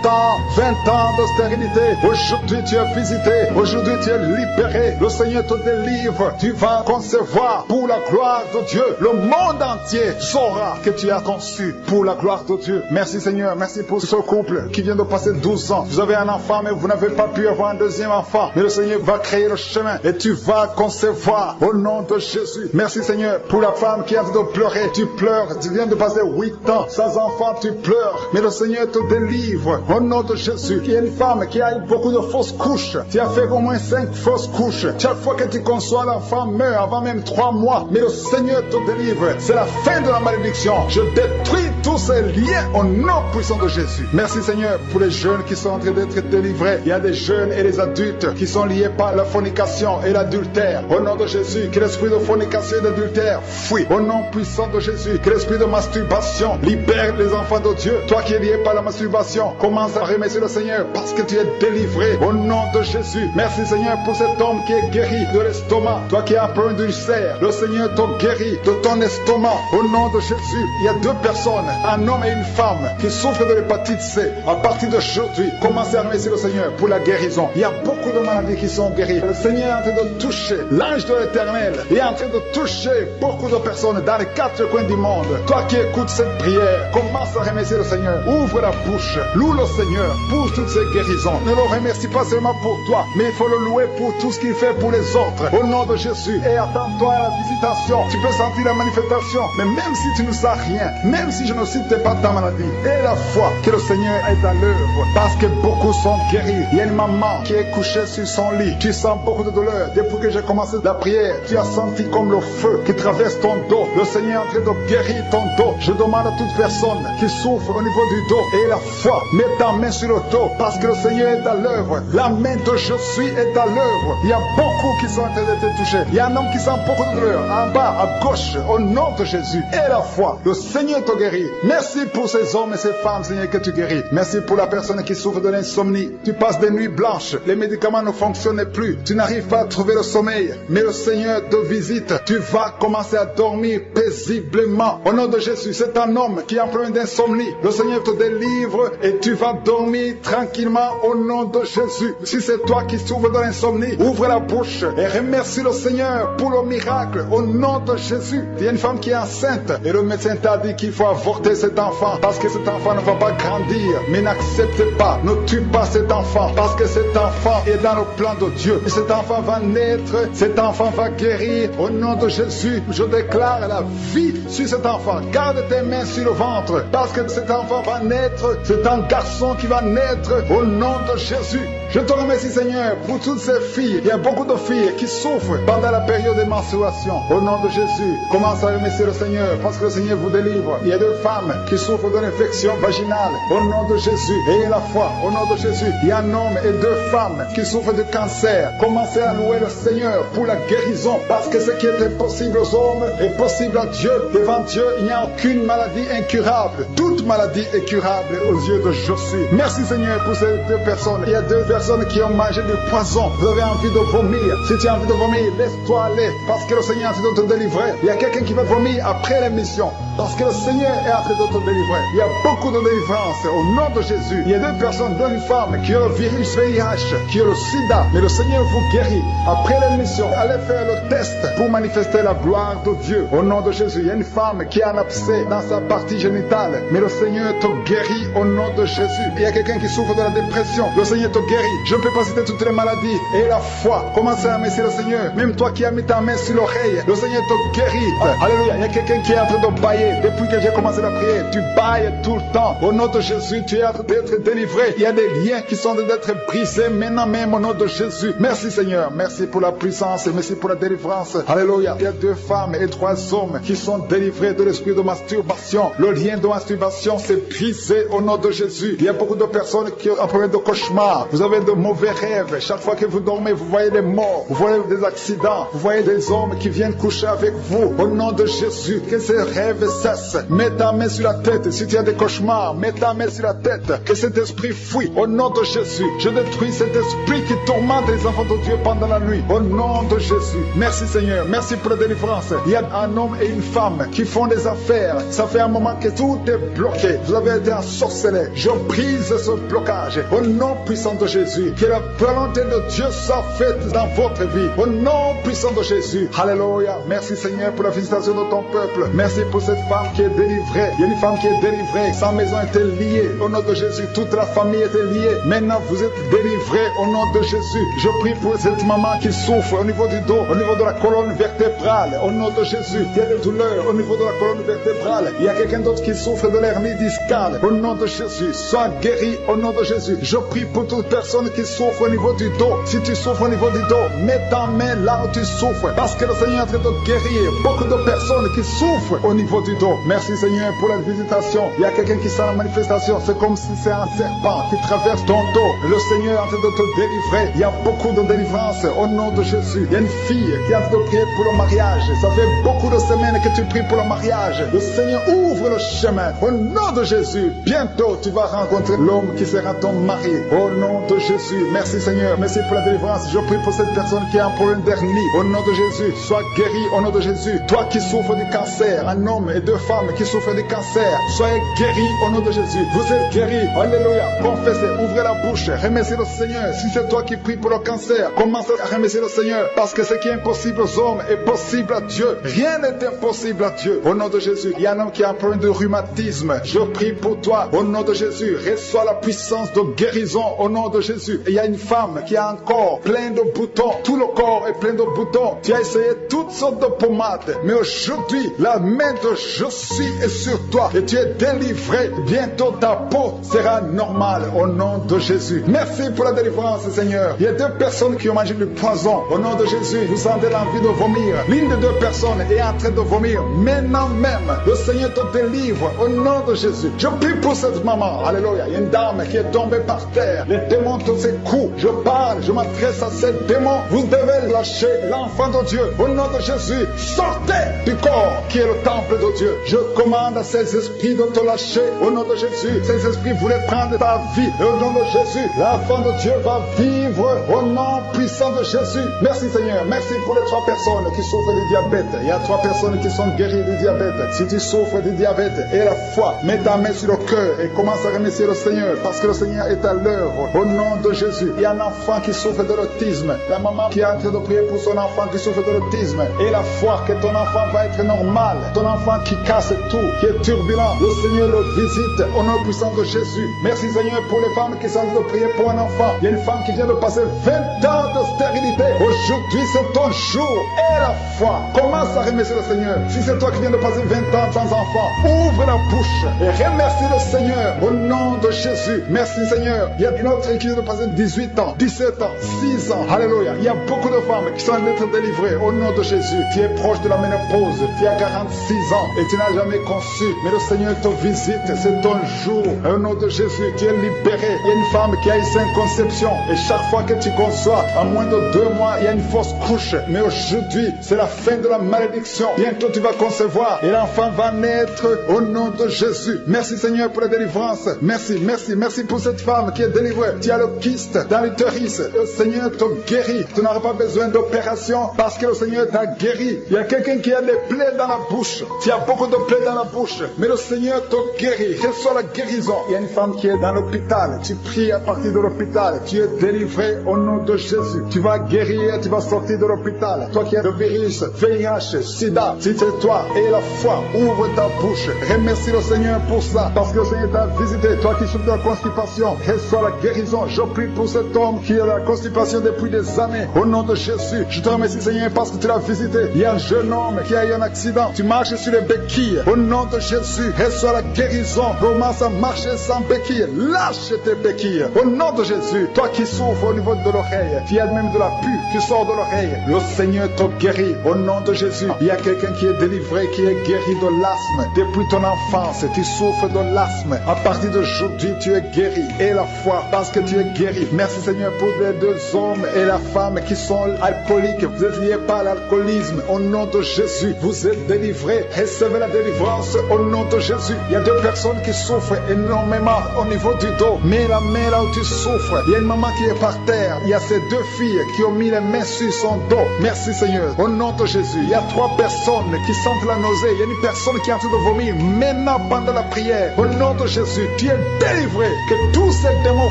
[SPEAKER 2] ans de stérilité. Aujourd'hui tu es visité. Aujourd'hui tu es libéré. Le Seigneur te délivre. Tu vas concevoir pour la gloire de Dieu. Le monde entier saura que tu as conçu pour la gloire de Dieu. Merci Seigneur. Merci pour ce couple qui vient de passer 12 ans. Vous avez un enfant mais vous n'avez pas pu avoir un deuxième enfant. Mais le Seigneur va créer le chemin et tu vas concevoir au nom de Jésus. Merci Seigneur pour la femme qui a de pleurer. Tu pleures. Tu viens de passer 8 ans sans enfant. Tu pleures. Mais le Seigneur te délivre. Au nom de Jésus, il y a une femme qui a eu beaucoup de fausses couches. Tu as fait au moins 5 fausses couches. Chaque fois que tu conçois, l'enfant meurt avant même 3 mois. Mais le Seigneur te délivre. C'est la fin de la malédiction. Je détruis tous ces liens au nom puissant de Jésus. Merci Seigneur pour les jeunes qui sont en train d'être délivrés. Il y a des jeunes et des adultes qui sont liés par la fornication et l'adultère. Au nom de Jésus, que l'esprit de fornication et d'adultère fuit. Au nom puissant de Jésus, que l'esprit de masturbation libère les enfants de Dieu. Toi qui es lié par la masturbation, commence à remercier le Seigneur parce que tu es délivré. Au nom de Jésus, merci Seigneur pour cet homme qui est guéri de l'estomac. Toi qui as un problème d'ulcère, le Seigneur t'a guéri de ton estomac. Au nom de Jésus, il y a 2 personnes, un homme et une femme, qui souffrent de l'hépatite C. À partir d'aujourd'hui, commencez à remercier le Seigneur pour la guérison. Il y a beaucoup de maladies qui sont guéries. Le Seigneur est en train de toucher l'ange de l'Éternel. Il est en train de toucher beaucoup de personnes dans les 4 coins du monde. Toi qui écoutes cette prière, commence à remercier le Seigneur. Ouvre la bouche, loue le Seigneur pour toutes ces guérisons. Ne le remercie pas seulement pour toi, mais il faut le louer pour tout ce qu'il fait pour les autres. Au nom de Jésus, et attends-toi à la visitation. Tu peux sentir la manifestation, mais même si tu ne sens rien, même si je ne cite pas ta maladie, et la foi que le Seigneur est à l'œuvre, parce que beaucoup sont guéris. Il y a une maman qui est couchée sur son lit. Tu sens beaucoup de douleur. Depuis que j'ai commencé la prière, tu as senti comme le feu qui traverse ton dos. Le Seigneur est en train de guérir ton dos. Je demande à toute personne qui souffre au niveau du dos et la foi, mets ta main sur le dos parce que le Seigneur est à l'œuvre. La main de je suis est à l'œuvre. Il y a beaucoup qui sont en train d'être touchés. Il y a un homme qui sent beaucoup de douleur en bas, à gauche, au nom de Jésus. Et la foi, le Seigneur te guérit. Merci pour ces hommes et ces femmes, Seigneur, que tu guéris. Merci pour la personne qui souffre de l'insomnie. Tu passes des nuits blanches. Les médicaments ne fonctionnent plus. Tu n'arrives pas à trouver le sommeil. Mais le Seigneur te visite. Tu vas commencer à dormir paisiblement. Au nom de Jésus, c'est un homme qui a un problème d'insomnie. Le Seigneur te délivre et tu vas dormir tranquillement au nom de Jésus. Si c'est toi qui souffres de l'insomnie, ouvre la bouche et remercie le Seigneur pour le miracle au nom de Jésus. Il y a une femme qui est enceinte et le médecin t'a dit qu'il faut avorter cet enfant parce que cet enfant ne va pas grandir. Mais n'accepte pas, ne tue pas cet enfant parce que cet enfant est dans le plan de Dieu. Et cet enfant va naître, cet enfant va guérir au nom de Jésus. Je déclare la vie sur cet enfant. Garde tes mains sur le ventre parce que cet enfant va naître. C'est un garçon qui va naître au nom de Jésus. Je te remercie Seigneur pour toutes ces filles. Il y a beaucoup de filles qui souffrent pendant la période de menstruation. Au nom de Jésus, commence à remercier le Seigneur parce que le Seigneur vous délivre. Il y a 2 femmes qui souffrent de l'infection vaginale. Au nom de Jésus, ayez la foi. Au nom de Jésus, il y a un homme et 2 femmes qui souffrent de cancer. Commencez à louer le Seigneur pour la guérison parce que ce qui est impossible aux hommes est possible à Dieu. Devant Dieu, il n'y a aucune maladie incurable. Toute maladie est curable aux yeux de Jésus. Merci Seigneur pour ces 2 personnes. Il y a 2 personnes qui ont mangé du poison. Vous avez envie de vomir. Si tu as envie de vomir, laisse-toi aller parce que le Seigneur est en train de te délivrer. Il y a quelqu'un qui va vomir après l'émission parce que le Seigneur est en train de te délivrer. Il y a beaucoup de délivrance au nom de Jésus. Il y a 2 personnes, dont une femme qui a le virus VIH, qui a le sida, mais le Seigneur vous guérit. Après l'émission, allez faire le test pour manifester la gloire de Dieu. Au nom de Jésus, il y a une femme qui a un abcès dans sa partie génitale, mais le Seigneur te guérit au nom de Jésus. Il y a quelqu'un qui souffre de la dépression, le Seigneur te guérit. Je ne peux pas citer toutes les maladies. Et la foi, commencez à remercier le Seigneur. Même toi qui as mis ta main sur l'oreille, le Seigneur te guérit. Alléluia, il y a quelqu'un qui est en train de bailler. Depuis que j'ai commencé la prière, tu bailles tout le temps. Au nom de Jésus, tu es en train d'être délivré. Il y a des liens qui sont en train d'être brisés maintenant même au nom de Jésus. Merci Seigneur, merci pour la puissance et merci pour la délivrance. Alléluia, il y a 2 femmes et 3 hommes qui sont délivrés de l'esprit de masturbation. Le lien de masturbation s'est brisé au nom de Jésus. Il y a beaucoup de personnes qui ont un problème de cauchemar. Vous avez de mauvais rêves. Chaque fois que vous dormez, vous voyez des morts, vous voyez des accidents, vous voyez des hommes qui viennent coucher avec vous. Au nom de Jésus, que ces rêves cessent. Mets ta main sur la tête. Si tu as des cauchemars, mets ta main sur la tête. Que cet esprit fuit. Au nom de Jésus, je détruis cet esprit qui tourmente les enfants de Dieu pendant la nuit. Au nom de Jésus. Merci Seigneur. Merci pour la délivrance. Il y a un homme et une femme qui font des affaires. Ça fait un moment que tout est bloqué. Vous avez été ensorcelé. Je brise ce blocage. Au nom puissant de Jésus. Que la volonté de Dieu soit faite dans votre vie. Au nom puissant de Jésus. Alléluia. Merci Seigneur pour la visitation de ton peuple. Merci pour cette femme qui est délivrée. Il y a une femme qui est délivrée. Sa maison était liée. Au nom de Jésus, toute la famille était liée. Maintenant, vous êtes délivrés au nom de Jésus. Je prie pour cette maman qui souffre au niveau du dos, au niveau de la colonne vertébrale. Au nom de Jésus, il y a des douleurs au niveau de la colonne vertébrale. Il y a quelqu'un d'autre qui souffre de l'hernie discale. Au nom de Jésus, sois guéri au nom de Jésus. Je prie pour toute personne qui souffre au niveau du dos. Si tu souffres au niveau du dos, mets ta main là où tu souffres. Parce que le Seigneur est en train de guérir beaucoup de personnes qui souffrent au niveau du dos. Merci Seigneur pour la visitation. Il y a quelqu'un qui sent la manifestation. C'est comme si c'est un serpent qui traverse ton dos. Le Seigneur est en train de te délivrer. Il y a beaucoup de délivrance au nom de Jésus. Il y a une fille qui est en train de prier pour le mariage. Ça fait beaucoup de semaines que tu pries pour le mariage. Le Seigneur ouvre le chemin. Au nom de Jésus, bientôt tu vas rencontrer l'homme qui sera ton mari. Au nom de Jésus, merci Seigneur. Merci pour la délivrance. Je prie pour cette personne qui a un problème d'hernie. Au nom de Jésus, sois guéri au nom de Jésus. Toi qui souffres du cancer, un homme et deux femmes qui souffrent du cancer, soyez guéris au nom de Jésus. Vous êtes guéris. Alléluia. Confessez, ouvrez la bouche. Remerciez le Seigneur. Si c'est toi qui pries pour le cancer, commence à remercier le Seigneur. Parce que ce qui est impossible aux hommes est possible à Dieu. Rien n'est impossible à Dieu. Au nom de Jésus, il y a un homme qui a un problème de rhumatisme. Je prie pour toi. Au nom de Jésus, reçois la puissance de guérison au nom de Jésus. Et il y a une femme qui a un corps plein de boutons. Tout le corps est plein de boutons. Tu as essayé toutes sortes de pommades. Mais aujourd'hui, la main de je suis est sur toi. Et tu es délivré. Bientôt ta peau sera normale au nom de Jésus. Merci pour la délivrance, Seigneur. Il y a deux personnes qui ont mangé du poison. Au nom de Jésus, vous sentez l'envie de vomir. L'une des deux personnes est en train de vomir. Maintenant même, le Seigneur te délivre au nom de Jésus. Je prie pour cette maman. Alléluia. Il y a une dame qui est tombée par terre. Les démons te secouent. Je parle, je m'adresse à ces démons. Vous devez lâcher l'enfant de Dieu. Au nom de Jésus, sortez du corps qui est le temple de Dieu. Je commande à ces esprits de te lâcher. Au nom de Jésus, ces esprits voulaient prendre ta vie. Et au nom de Jésus, l'enfant de Dieu va vivre au nom puissant de Jésus. Merci Seigneur. Merci pour les 3 personnes qui souffrent du diabète. Il y a 3 personnes qui sont guéries du diabète. Si tu souffres du diabète et la foi, mets ta main sur le cœur et commence à remercier le Seigneur parce que le Seigneur est à l'œuvre. Au nom de Jésus, il y a un enfant qui souffre de l'autisme. La maman qui est en train de prier pour son enfant qui souffre de l'autisme et la foi que ton enfant va être normal. Ton enfant qui casse tout, qui est turbulent, le Seigneur le visite au nom puissant de Jésus. Merci Seigneur pour les femmes qui sont en train de prier pour un enfant. Il y a une femme qui vient de passer 20 ans de stérilité. Aujourd'hui c'est ton jour et la foi. Commence à remercier le Seigneur. Si c'est toi qui viens de passer 20 ans sans enfant, ouvre la bouche et remercie le Seigneur au nom de Jésus. Merci Seigneur. Il y a une autre qui vient de passer 18 ans, 17 ans, 6 ans. Alléluia. Il y a beaucoup de femmes qui sont en train d'être délivrées au nom de Jésus. Tu es proche de la ménopause. Tu as 46 ans et tu n'as jamais conçu. Mais le Seigneur te visite. C'est ton jour. Au nom de Jésus, tu es libéré. Il y a une femme qui a eu 5 conceptions. Et chaque fois que tu conçois, en moins de 2 mois, il y a une fausse couche. Mais aujourd'hui, c'est la fin de la malédiction. Bientôt tu vas concevoir et l'enfant va naître au nom de Jésus. Merci Seigneur pour la délivrance. Merci, merci, merci pour cette femme qui est délivrée. Tu as le kyste dans l'utérus. Le Seigneur te guérit. Tu n'auras pas besoin d'opération parce que le Seigneur t'a guéri. Il y a quelqu'un qui a des plaies dans la bouche. Tu as beaucoup de plaies dans la bouche. Mais le Seigneur te guérit. Reçois la guérison. Il y a une femme qui est dans l'hôpital. Tu pries à partir de l'hôpital. Tu es délivré au nom de Jésus. Tu vas guérir. Tu vas sortir de l'hôpital. Toi qui as le virus, VIH, SIDA, si c'est toi et la foi, ouvre ta bouche. Remercie le Seigneur pour ça. Parce que le Seigneur t'a visité. Toi qui souffres de la constipation, reçois la guérison. Je prie pour cet homme qui a la constipation depuis des années. Au nom de Jésus, je te remercie Seigneur parce que tu l'as visité. Il y a un jeune homme qui a eu un accident. Tu marches sur les béquilles. Au nom de Jésus, reçois la guérison. Commence à marcher sans béquilles. Lâche tes béquilles. Au nom de Jésus, toi qui souffres au niveau de l'oreille, tu as même de la pus qui sort de l'oreille. Le Seigneur te guérit. Au nom de Jésus, il y a quelqu'un qui est délivré, qui est guéri de l'asthme. Depuis ton enfance, tu souffres de l'asthme. À partir d'aujourd'hui, tu es guéri. Et la foi, parce que tu es guéri. Merci Seigneur pour les 2 hommes et la femme qui sont alcooliques. Vous êtes liés par l'alcoolisme. Au nom de Jésus, vous êtes délivrés. Recevez la délivrance au nom de Jésus. Il y a 2 personnes qui souffrent énormément au niveau du dos. Mets la main là où tu souffres. Il y a une maman qui est par terre. Il y a ces 2 filles qui ont mis les mains sur son dos. Merci Seigneur. Au nom de Jésus, il y a 3 personnes qui sentent la nausée. Il y a une personne qui est en train de vomir maintenant pendant la prière. Au nom de Jésus, tu es délivré. Que tous ces démons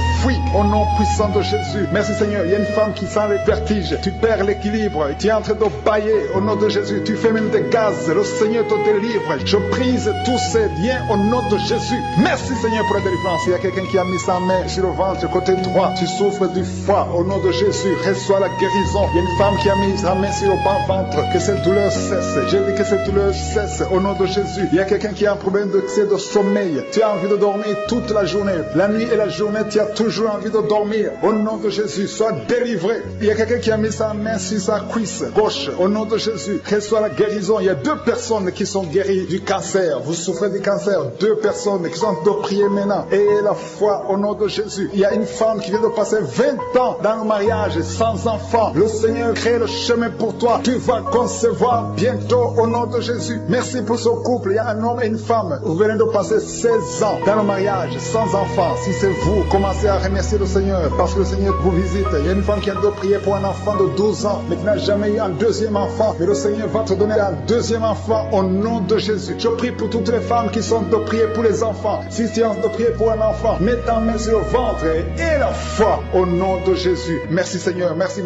[SPEAKER 2] fuient au nom puissant de Jésus. Merci Seigneur. Il y a une femme qui sent les vertiges. Tu perds l'équilibre. Tu es en train de bailler au nom de Jésus. Tu fais même des gaz. Le Seigneur te délivre. délivre. Je brise tous ces liens au nom de Jésus. Merci Seigneur pour la délivrance. Il y a quelqu'un qui a mis sa main sur le ventre, côté droit. Tu souffres du foie. Au nom de Jésus, reçois la guérison. Il y a une femme qui a mis sa main sur le bas-ventre. Que cette douleur cesse. Je dis que cette douleur cesse au nom de Jésus. Il y a quelqu'un qui a un problème d'excès de sommeil. Tu as envie de dormir toute la journée. La nuit et la journée, tu as toujours envie de dormir. Au nom de Jésus, sois délivré. Il y a quelqu'un qui a mis sa main sur sa cuisse gauche. Au nom de Jésus, reçois la guérison. Il y a 2 personnes qui sont guéries du cancer. Vous souffrez du cancer. 2 personnes qui sont en train de prier maintenant. Et la foi au nom de Jésus. Il y a une femme qui vient de passer 20 ans dans le mariage sans enfant. Le Seigneur crée le chemin pour toi. Tu vas concevoir bientôt au nom de Jésus. Merci pour ce couple. Il y a un homme et une femme. Vous venez de passer 16 ans dans le mariage sans enfant. Si c'est vous, commencez à remercier le Seigneur parce que le Seigneur vous visite. Il y a une femme qui a de prier pour un enfant de 12 ans mais qui n'a jamais eu un deuxième enfant. Mais le Seigneur va te donner un deuxième enfant au nom de Jésus. Je prie pour toutes les femmes qui sont de prier pour les enfants. Si tu es en train de prier pour un enfant, mets ta main sur le ventre et la foi au nom de Jésus. Merci Seigneur. Merci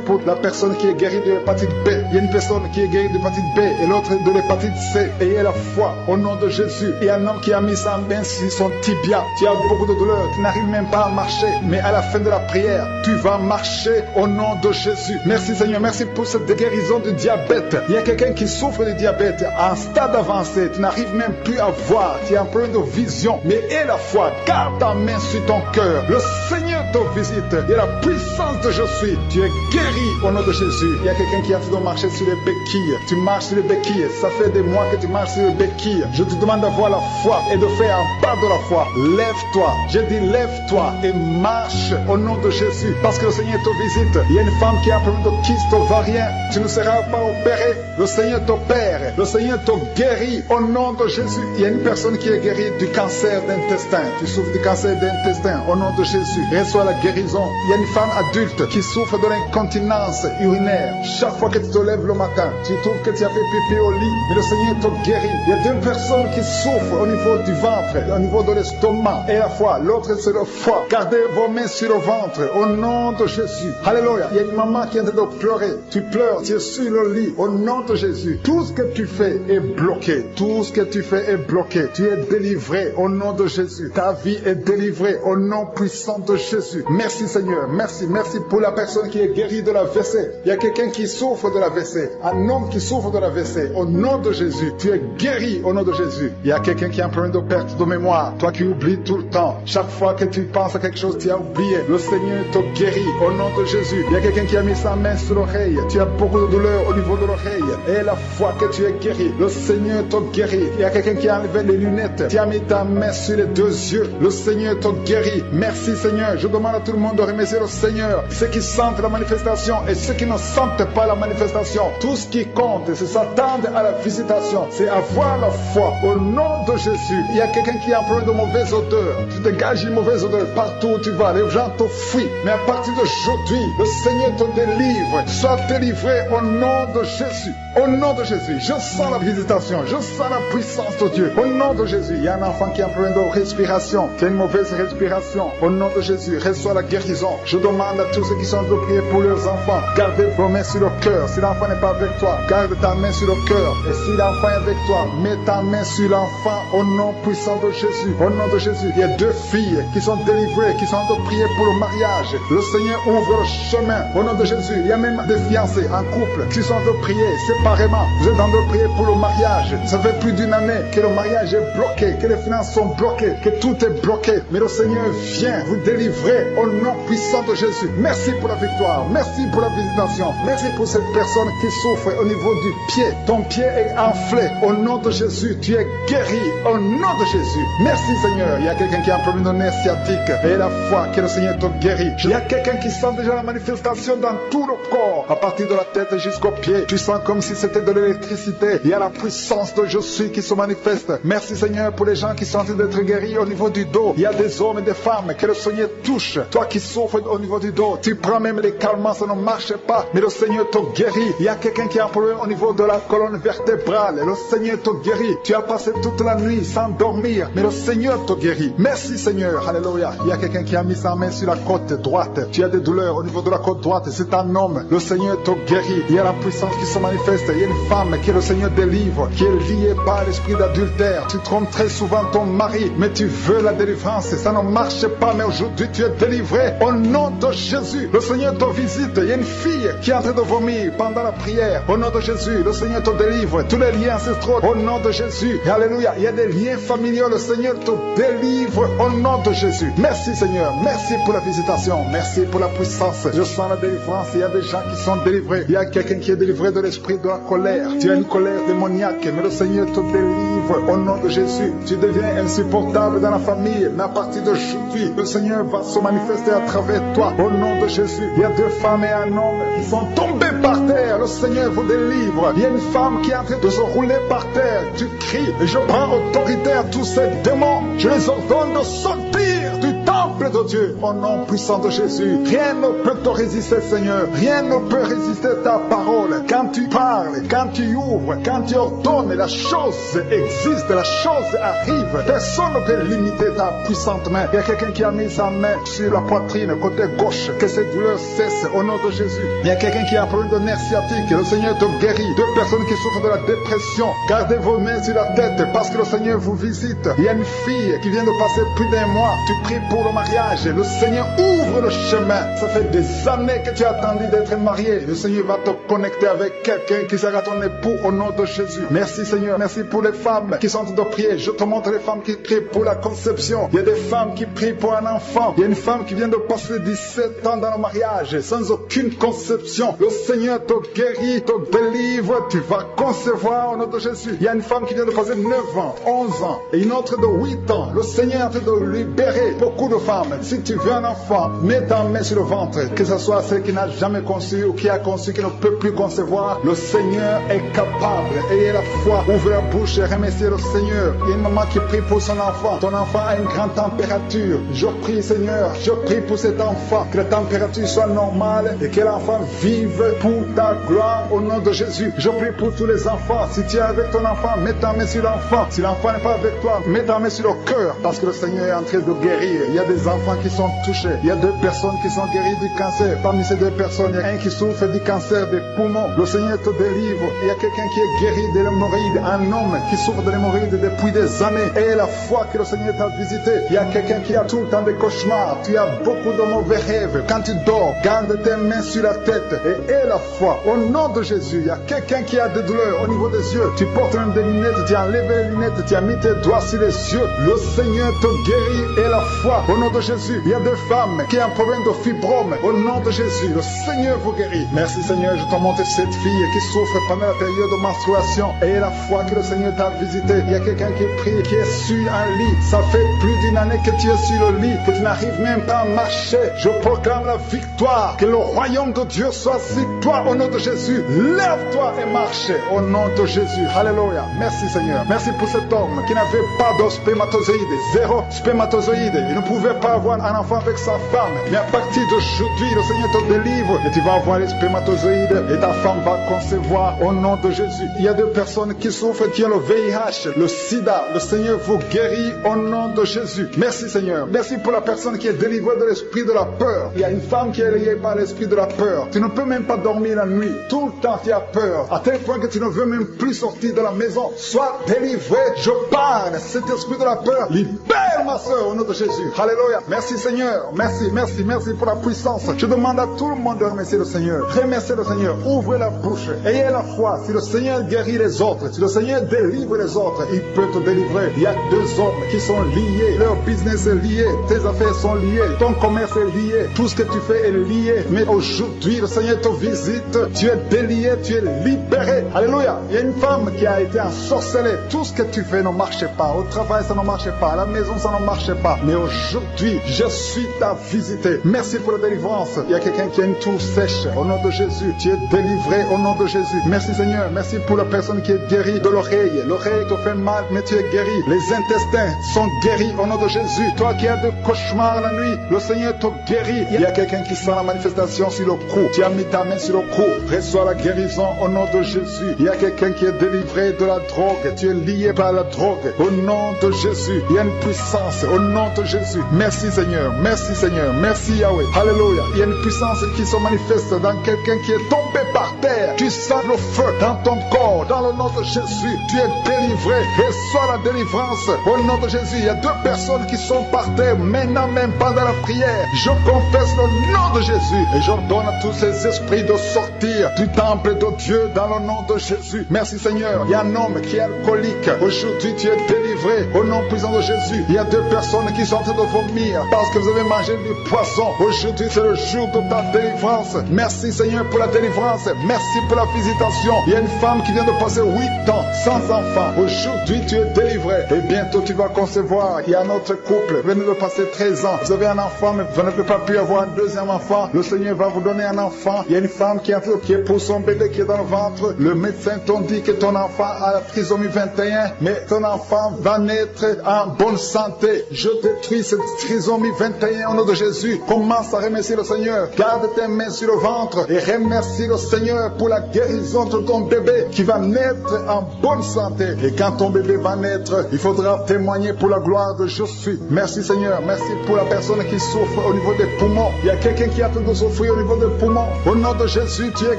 [SPEAKER 2] pour la personne qui est guérie de l'hépatite B. Il y a une personne qui est guérie de l'hépatite B et l'autre de l'hépatite C. Ayez la foi au nom de Jésus. Il y a un homme qui a mis sa main sur son tibia. Tu as beaucoup de douleur. Tu n'arrives même pas à marcher. Mais à la fin de la prière, tu vas marcher au nom de Jésus. Merci Seigneur. Merci pour cette guérison du diabète. Il y a quelqu'un qui souffre du diabète à un stade avancé. Tu n'arrives même plus à voir. Tu as un problème de vision. Mais aie la foi. Garde ta main sur ton cœur. Le Seigneur te visite. Il y a la puissance de je suis. Tu es guéri au nom de Jésus. Il y a quelqu'un qui a envie de marcher sur les béquilles. Tu marches sur les béquilles. Ça fait des mois que tu marches sur les béquilles. Je te demande d'avoir la foi et de faire un pas de la foi. Lève-toi. Je dis lève-toi et marche au nom de Jésus. Parce que le Seigneur te visite. Il y a une femme qui a un problème de kyste ovarien. Tu ne seras pas opéré. Le Seigneur t'opère. Le Seigneur te guérit au nom de Jésus. Il y a une personne qui est guérie du cancer d'intestin. Tu souffres du cancer d'intestin au nom de Jésus. Reçois la guérison. Il y a une femme adulte qui souffre de l'incontinence urinaire. Chaque fois que tu te lèves le matin, tu trouves que tu as fait pipi au lit, mais le Seigneur te guérit. Il y a 2 personnes qui souffrent au niveau du ventre, au niveau de l'estomac et la foi. L'autre c'est le foie. Gardez vos mains sur le ventre au nom de Jésus. Alléluia. Il y a une maman qui est en train de pleurer. Tu pleures, tu es sur le lit au nom de Jésus. Tout ce que tu fais est bloqué. Tout ce que tu fais est bloqué. Tu es délivré au nom de Jésus. Ta vie est délivrée au nom puissant de Jésus. Merci Seigneur. Merci pour la personne qui est guérie de la WC. Il y a quelqu'un qui souffre de la WC. Un homme qui souffre de la WC. Au nom de Jésus. Tu es guéri au nom de Jésus. Il y a quelqu'un qui a un problème de perte de mémoire. Toi qui oublies tout le temps. Chaque fois que tu penses à quelque chose, tu as oublié. Le Seigneur te guérit au nom de Jésus. Il y a quelqu'un qui a mis sa main sur l'oreille. Tu as beaucoup de douleur au niveau de l'oreille. Et la foi que tu es guéri. Le Seigneur te guérit. Il y a quelqu'un qui a enlevé les lunettes. Tu as mis ta main sur les 2 yeux. Le Seigneur te guérit. Merci Seigneur. Je demande à tout le monde de remercier le Seigneur. Ceux qui sentent la manifestation et ceux qui ne sentent pas la manifestation. Tout ce qui compte, c'est s'attendre à la visitation. C'est avoir la foi au nom de Jésus. Il y a quelqu'un qui a un problème de mauvaise odeur. Tu dégages une mauvaise odeur partout où tu vas. Les gens te fuient. Mais à partir d'aujourd'hui, le Seigneur te délivre. Sois délivré au nom de Jésus. Au nom de Jésus, je sens la visitation. Je sens la puissance de Dieu. Au nom de Jésus, il y a un enfant qui a un problème de respiration. Tu as une mauvaise respiration. Au nom de Jésus, reçois la guérison. Je demande à tous ceux qui sont de prier pour leurs enfants. Gardez vos mains sur le cœur. Si l'enfant n'est pas avec toi, garde ta main sur le cœur. Et si l'enfant est avec toi, mets ta main sur l'enfant au nom puissant de Jésus. Au nom de Jésus, il y a 2 filles qui sont délivrées, qui sont de prier pour le mariage. Le Seigneur ouvre le chemin. Au nom de Jésus, il y a même des fiancés en couple qui sont de prier séparément. Vous êtes en train de prier pour le mariage. Ça fait plus d'1 année que le mariage est bloqué, que les finances sont bloquées, que tout est bloqué. Mais le Seigneur vient vous délivrer au nom puissant de Jésus. Merci pour la victoire. Merci pour la visitation. Merci pour cette personne qui souffre au niveau du pied. Ton pied est enflé. Au nom de Jésus, tu es guéri. Au nom de Jésus. Merci Seigneur. Il y a quelqu'un qui a un problème de nerf sciatique. Et la foi que le Seigneur te guérit. Il y a quelqu'un qui sent déjà la manifestation dans tout le corps. À partir de la tête jusqu'aux pieds. Tu sens comme si c'était de l'électricité. Il y a la puissance de je suis qui se manifeste. Merci Seigneur pour les gens qui sont en train d'être guéris au niveau du dos. Il y a des hommes et des femmes que le Seigneur touche touche. Toi qui souffres au niveau du dos, tu prends même les calmants, ça ne marche pas, mais le Seigneur te guérit. Il y a quelqu'un qui a un problème au niveau de la colonne vertébrale, le Seigneur te guérit. Tu as passé toute la nuit sans dormir, mais le Seigneur te guérit. Merci Seigneur, alléluia. Il y a quelqu'un qui a mis sa main sur la côte droite. Tu as des douleurs au niveau de la côte droite, c'est un homme. Le Seigneur te guérit. Il y a la puissance qui se manifeste. Il y a une femme qui le Seigneur délivre, qui est liée par l'esprit d'adultère. Tu trompes très souvent ton mari, mais tu veux la délivrance. Ça ne marche pas, mais aujourd'hui tu es délivré. Au nom de Jésus, le Seigneur te visite. Il y a une fille qui est en train de vomir pendant la prière. Au nom de Jésus, le Seigneur te délivre. Tous les liens ancestraux, au nom de Jésus. Alléluia. Il y a des liens familiaux. Le Seigneur te délivre au nom de Jésus. Merci Seigneur. Merci pour la visitation. Merci pour la puissance. Je sens la délivrance. Il y a des gens qui sont délivrés. Il y a quelqu'un qui est délivré de l'esprit de la colère. Tu as une colère démoniaque, mais le Seigneur te délivre au nom de Jésus. Tu deviens insupportable dans la famille, mais à partir d'aujourd'hui, le Seigneur va se manifester à travers toi au nom de Jésus. Il y a 2 femmes et un homme qui sont tombés par terre. Le Seigneur vous délivre. Il y a une femme qui est en train de se rouler par terre. Tu cries et je prends autorité à tous ces démons. Je les ordonne de sortir du temple de Dieu au nom puissant de Jésus. Rien ne peut te résister, Seigneur. Rien ne peut résister ta parole. Quand tu parles, quand tu ouvres, quand tu ordonnes, la chose existe, la chose arrive. Personne ne peut limiter ta puissante main. Il y a quelqu'un qui a mis sa main sur la poitrine, côté gauche, que cette douleur cesse au nom de Jésus. Il y a quelqu'un qui a un problème de nerf sciatique. Le Seigneur te guérit. 2 personnes qui souffrent de la dépression. Gardez vos mains sur la tête parce que le Seigneur vous visite. Il y a une fille qui vient de passer plus d'1 mois. Tu pries pour le mariage. Le Seigneur ouvre le chemin. Ça fait des années que tu as attendu d'être marié. Le Seigneur va te connecter avec quelqu'un qui sera ton époux au nom de Jésus. Merci Seigneur. Merci pour les femmes qui sont en train de prier. Je te montre les femmes qui prient pour la conception. Il y a des femmes qui prient pour un enfant. Il y a une femme qui vient de passer 17 ans dans le mariage sans aucune conception. Le Seigneur te guérit, te délivre. Tu vas concevoir au nom de Jésus. Il y a une femme qui vient de passer 9 ans, 11 ans et une autre de 8 ans. Le Seigneur est en train de libérer beaucoup de femmes. Si tu veux un enfant, mets ta main sur le ventre. Que ce soit celle qui n'a jamais conçu ou qui a conçu, qui ne peut plus concevoir. Le Seigneur est capable. Ayez la foi. Ouvrez la bouche et remerciez le Seigneur. Il y a une maman qui prie pour son enfant. Ton enfant a une grande température. Je prie Seigneur, je prie pour cet enfant. Que la température soit normale et que l'enfant vive pour ta gloire au nom de Jésus. Je prie pour tous les enfants. Si tu es avec ton enfant, mets ta main sur l'enfant. Si l'enfant n'est pas avec toi, mets ta main sur le cœur. Parce que le Seigneur est en train de guérir. Il y a des enfants qui sont touchés. Il y a 2 personnes qui sont guéries du cancer. Parmi ces 2 personnes, il y a un qui souffre du cancer des poumons. Le Seigneur te délivre. Il y a quelqu'un qui est guéri de l'hémorroïde. Un homme qui souffre de l'hémorroïde depuis des années. Et la foi que le Seigneur t'a visité. Il y a quelqu'un qui a tout le temps des cauchemars. Tu as beaucoup de mauvais rêves. Quand tu dors, garde tes mains sur la tête. Et aie la foi. Au nom de Jésus, il y a quelqu'un qui a des douleurs au niveau des yeux. Tu portes même des lunettes. Tu as enlevé les lunettes. Tu as mis tes doigts sur les yeux. Le Seigneur te guérit. Et la foi. Au nom de Jésus, il y a 2 femmes qui ont un problème de fibrome. Au nom de Jésus, le Seigneur vous guérit. Merci Seigneur, je te montre cette fille qui souffre pendant la période de menstruation. Et la foi que le Seigneur t'a visité. Il y a quelqu'un qui prie, qui est sur un lit. Ça fait plus d'1 année que tu es sur le lit, que tu n'arrives même pas à marcher. Je proclame la victoire. Que le royaume de Dieu soit sur toi au nom de Jésus. Lève-toi et marche au nom de Jésus. Alléluia. Merci Seigneur. Merci pour cet homme qui n'avait pas de spermatozoïde. 0 spermatozoïde. Il ne pouvait pas avoir un enfant avec sa femme. Mais à partir d'aujourd'hui, le Seigneur te délivre et tu vas avoir les spermatozoïdes et ta femme va concevoir au nom de Jésus. Il y a 2 personnes qui souffrent, qui ont le VIH, le sida. Le Seigneur vous guérit au nom de Jésus. Merci Seigneur. Merci pour la personne qui est délivrée de l'esprit de la peur. Il y a une femme qui est liée par l'esprit de la peur. Tu ne peux même pas dormir la nuit. Tout le temps tu as peur. À tel point que tu ne veux même plus sortir de la maison. Sois délivré. Je parle. Cet esprit de la peur, libère ma soeur au nom de Jésus. Alléluia. Merci Seigneur. Merci, merci, merci pour la puissance. Je demande à tout le monde de remercier le Seigneur. Remerciez le Seigneur. Ouvrez la bouche. Ayez la foi. Si le Seigneur guérit les autres, si le Seigneur délivre les autres, il peut te délivrer. Il y a 2 hommes qui sont liés. Leur business est lié. Tes affaires sont liées. Ton commerce est lié. Tout ce que tu fais est lié. Mais aujourd'hui, le Seigneur te visite. Tu es délié. Tu es libéré. Alléluia. Il y a une femme qui a été ensorcelée. Tout ce que tu fais ne marche pas. Au travail, ça ne marche pas. À la maison, ça ne marche pas. Mais aujourd'hui, guéri. Je suis ta visité. Merci pour la délivrance. Il y a quelqu'un qui a une toux sèche. Au nom de Jésus, tu es délivré au nom de Jésus. Merci Seigneur. Merci pour la personne qui est guérie de l'oreille. L'oreille te fait mal, mais tu es guéri. Les intestins sont guéris au nom de Jésus. Toi qui as de cauchemars la nuit, le Seigneur te guérit. Il y a quelqu'un qui sent la manifestation sur le cou. Tu as mis ta main sur le cou. Reçois la guérison au nom de Jésus. Il y a quelqu'un qui est délivré de la drogue. Tu es lié par la drogue. Au nom de Jésus. Il y a une puissance au nom de Jésus. Merci Seigneur. Merci Seigneur. Merci Yahweh. Alléluia. Il y a une puissance qui se manifeste dans quelqu'un qui est tombé par terre. Tu sens le feu dans ton corps. Dans le nom de Jésus. Tu es délivré. Reçois la délivrance au nom de Jésus. Il y a deux personnes qui sont par terre maintenant même pendant la prière. Je confesse le nom de Jésus et j'ordonne à tous ces esprits de sortir du temple de Dieu dans le nom de Jésus. Merci Seigneur. Il y a un homme qui est alcoolique. Aujourd'hui tu es délivré au nom puissant de Jésus. Il y a deux personnes qui sont en train de vomir parce que vous avez mangé du poisson. Aujourd'hui c'est le jour de ta délivrance. Merci Seigneur pour la délivrance. Merci pour la visitation. Il y a une femme qui vient de passer 8 ans sans enfant. Aujourd'hui tu es délivré et bientôt tu vas concevoir. Il y a un autre couple, vous venez de passer 13 ans. Vous avez un enfant mais vous n'avez pas pu avoir un deuxième enfant. Le Seigneur va vous donner un enfant. Il y a une femme qui est pour son bébé qui est dans le ventre. Le médecin t'a dit que ton enfant a la trisomie 21, mais ton enfant va naître en bonne santé. Je détruis cette trisomie 21 au nom de Jésus. Commence à remercier le Seigneur. Garde tes mains sur le ventre et remercie le Seigneur pour la guérison de ton bébé qui va naître en bonne santé. Et quand ton bébé va naître, il faudra témoigner pour la gloire de je suis. Merci Seigneur. Merci pour la personne qui souffre au niveau des poumons. Il y a quelqu'un qui a train de souffrir au niveau des poumons. Au nom de Jésus, tu es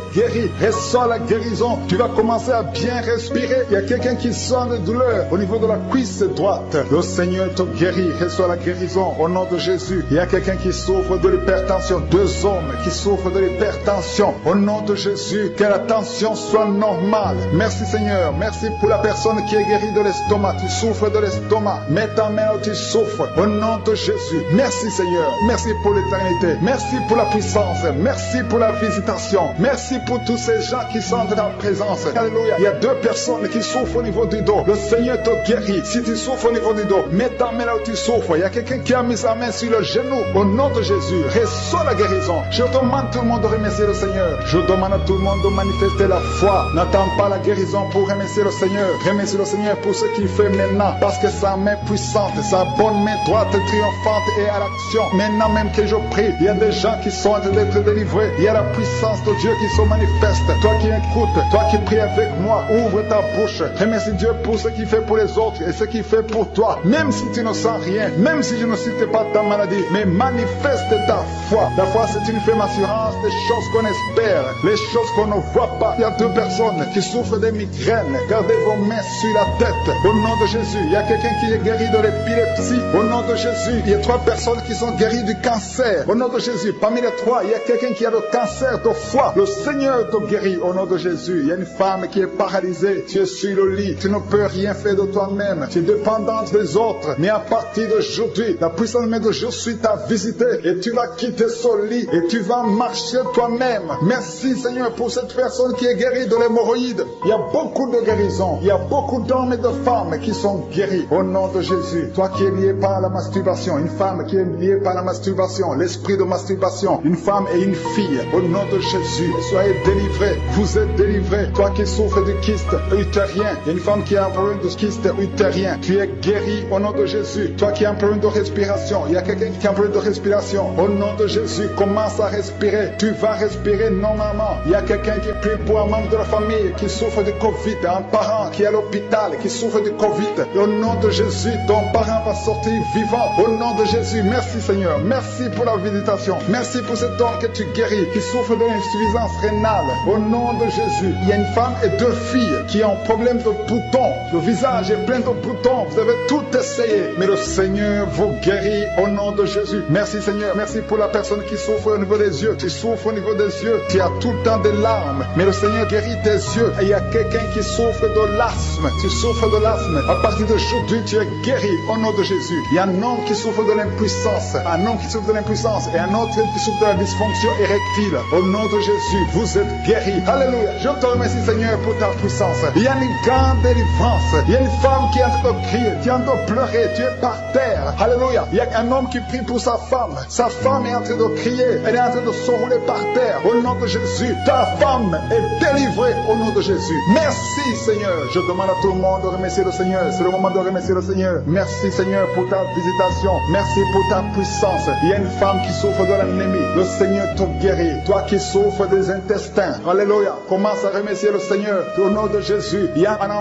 [SPEAKER 2] guéri. Reçois la guérison. Tu vas commencer à bien respirer. Il y a quelqu'un qui sent de douleur au niveau de la cuisse droite. Le Seigneur te guérit. Reçois la guérison au nom de Jésus. Il y a quelqu'un qui souffre de l'hypertension. 2 hommes qui souffrent de l'hypertension. Au nom de Jésus, que la tension soit normale. Merci Seigneur. Merci pour la personne qui est guérie de l'estomac. Tu souffres de l'estomac. Mets ta main où tu souffres. Au nom de Jésus. Merci Seigneur. Merci pour l'éternité. Merci pour la puissance. Merci pour la visitation. Merci pour tous ces gens qui sont dans ta présence. Alléluia. Il y a 2 personnes qui souffrent au niveau du dos. Le Seigneur te guérit. Si tu souffres au niveau du dos, mets ta main là où tu souffres. Il y a quelqu'un qui a mis sa main sur le genou. Au nom de Jésus, reçois la guérison. Je demande à tout le monde de remercier le Seigneur. Je demande à tout le monde de manifester la foi. N'attends pas la guérison pour remercier le Seigneur. Remercie le Seigneur pour ce qu'il fait maintenant. Parce que sa main puissante, sa bonne main droite triomphante est à l'action. Maintenant même que je prie, il y a des gens qui sont en train d'être délivrés. Il y a la puissance de Dieu qui se manifeste. Toi qui écoutes, toi qui pries avec moi, ouvre ta bouche. Remercie Dieu pour ce qu'il fait pour les autres et ce qu'il fait pour toi. Même si tu ne sens rien, même si je ne cite pas ta maladie, mais manifeste ta foi. La foi, c'est une ferme assurance des choses qu'on espère, les choses qu'on ne voit pas. Il y a 2 personnes qui souffrent des migraines. Gardez vos mains sur la tête. Au nom de Jésus, il y a quelqu'un qui est guéri de l'épilepsie. Au nom de Jésus, il y a 3 personnes qui sont guéries du cancer. Au nom de Jésus, parmi les 3, il y a quelqu'un qui a le cancer de foie. Le Seigneur te guérit au nom de Jésus. Il y a une femme qui est paralysée. Tu es sur le lit. Tu ne peux rien faire de toi-même. Tu es dépendante des autres. Mais à partir d'aujourd'hui, la puissance de je suis t'a visité et tu vas quitter ce lit et tu vas marcher toi-même. Merci Seigneur pour cette personne qui est guérie de l'hémorroïde. Il y a beaucoup de guérisons. Il y a beaucoup d'hommes et de femmes qui sont guéris au nom de Jésus. Toi qui es lié par la masturbation, une femme qui est liée par la masturbation, l'esprit de masturbation, une femme et une fille, au nom de Jésus, soyez délivrés. Vous êtes délivrés. Toi qui souffres du kyste utérien, il y a une femme qui a un problème de kyste utérien, tu es guéri au nom de Jésus. Toi qui as un problème de respiration, il y a quelqu'un qui a un problème de respiration, au nom de Jésus, commence à respirer. Tu vas respirer normalement. Il y a quelqu'un qui prie pour un membre de la famille qui souffre de Covid, un parent qui est à l'hôpital, qui souffre de Covid. Et au nom de Jésus, ton parent va sortir vivant. Au nom de Jésus, merci Seigneur. Merci pour la visitation. Merci pour cet homme que tu guéris, qui souffre de l'insuffisance rénale. Au nom de Jésus, il y a une femme et 2 filles qui ont un problème de boutons. Le visage est plein de boutons. Vous avez tout essayé, mais le Seigneur vous guérit au nom de Jésus. Merci Seigneur. Merci pour la personne qui souffre au niveau des yeux. Tu souffres au niveau des yeux. Tu as tout le temps des larmes, mais le Seigneur guérit tes yeux. Et il y a quelqu'un qui souffre de l'asthme. Tu souffres de l'asthme. À partir d'aujourd'hui, tu es guéri au nom de Jésus. Il y a un homme qui souffre de l'impuissance. Un homme qui souffre de l'impuissance et un autre qui souffre de la dysfonction érectile. Au nom de Jésus, vous êtes guéris. Alléluia. Je te remercie Seigneur pour ta puissance. Il y a une grande délivrance. Il y a une femme qui est en train de crier, qui est en train de pleurer. Tu es par terre. cancer. Alléluia. Il y a un homme qui prie pour sa femme. Sa femme est en train de crier. Elle est en train de se rouler par terre. Au nom de Jésus, ta femme est délivrée au nom de Jésus. Merci Seigneur. Je demande à tout le monde de remercier le Seigneur. C'est le moment de remercier le Seigneur. Merci Seigneur pour ta visitation. Merci pour ta puissance. Il y a une femme qui souffre de l'anémie. Le Seigneur te guérit. Toi qui souffres des intestins. Alléluia. Commence à remercier le Seigneur. Au nom de Jésus. Il y a un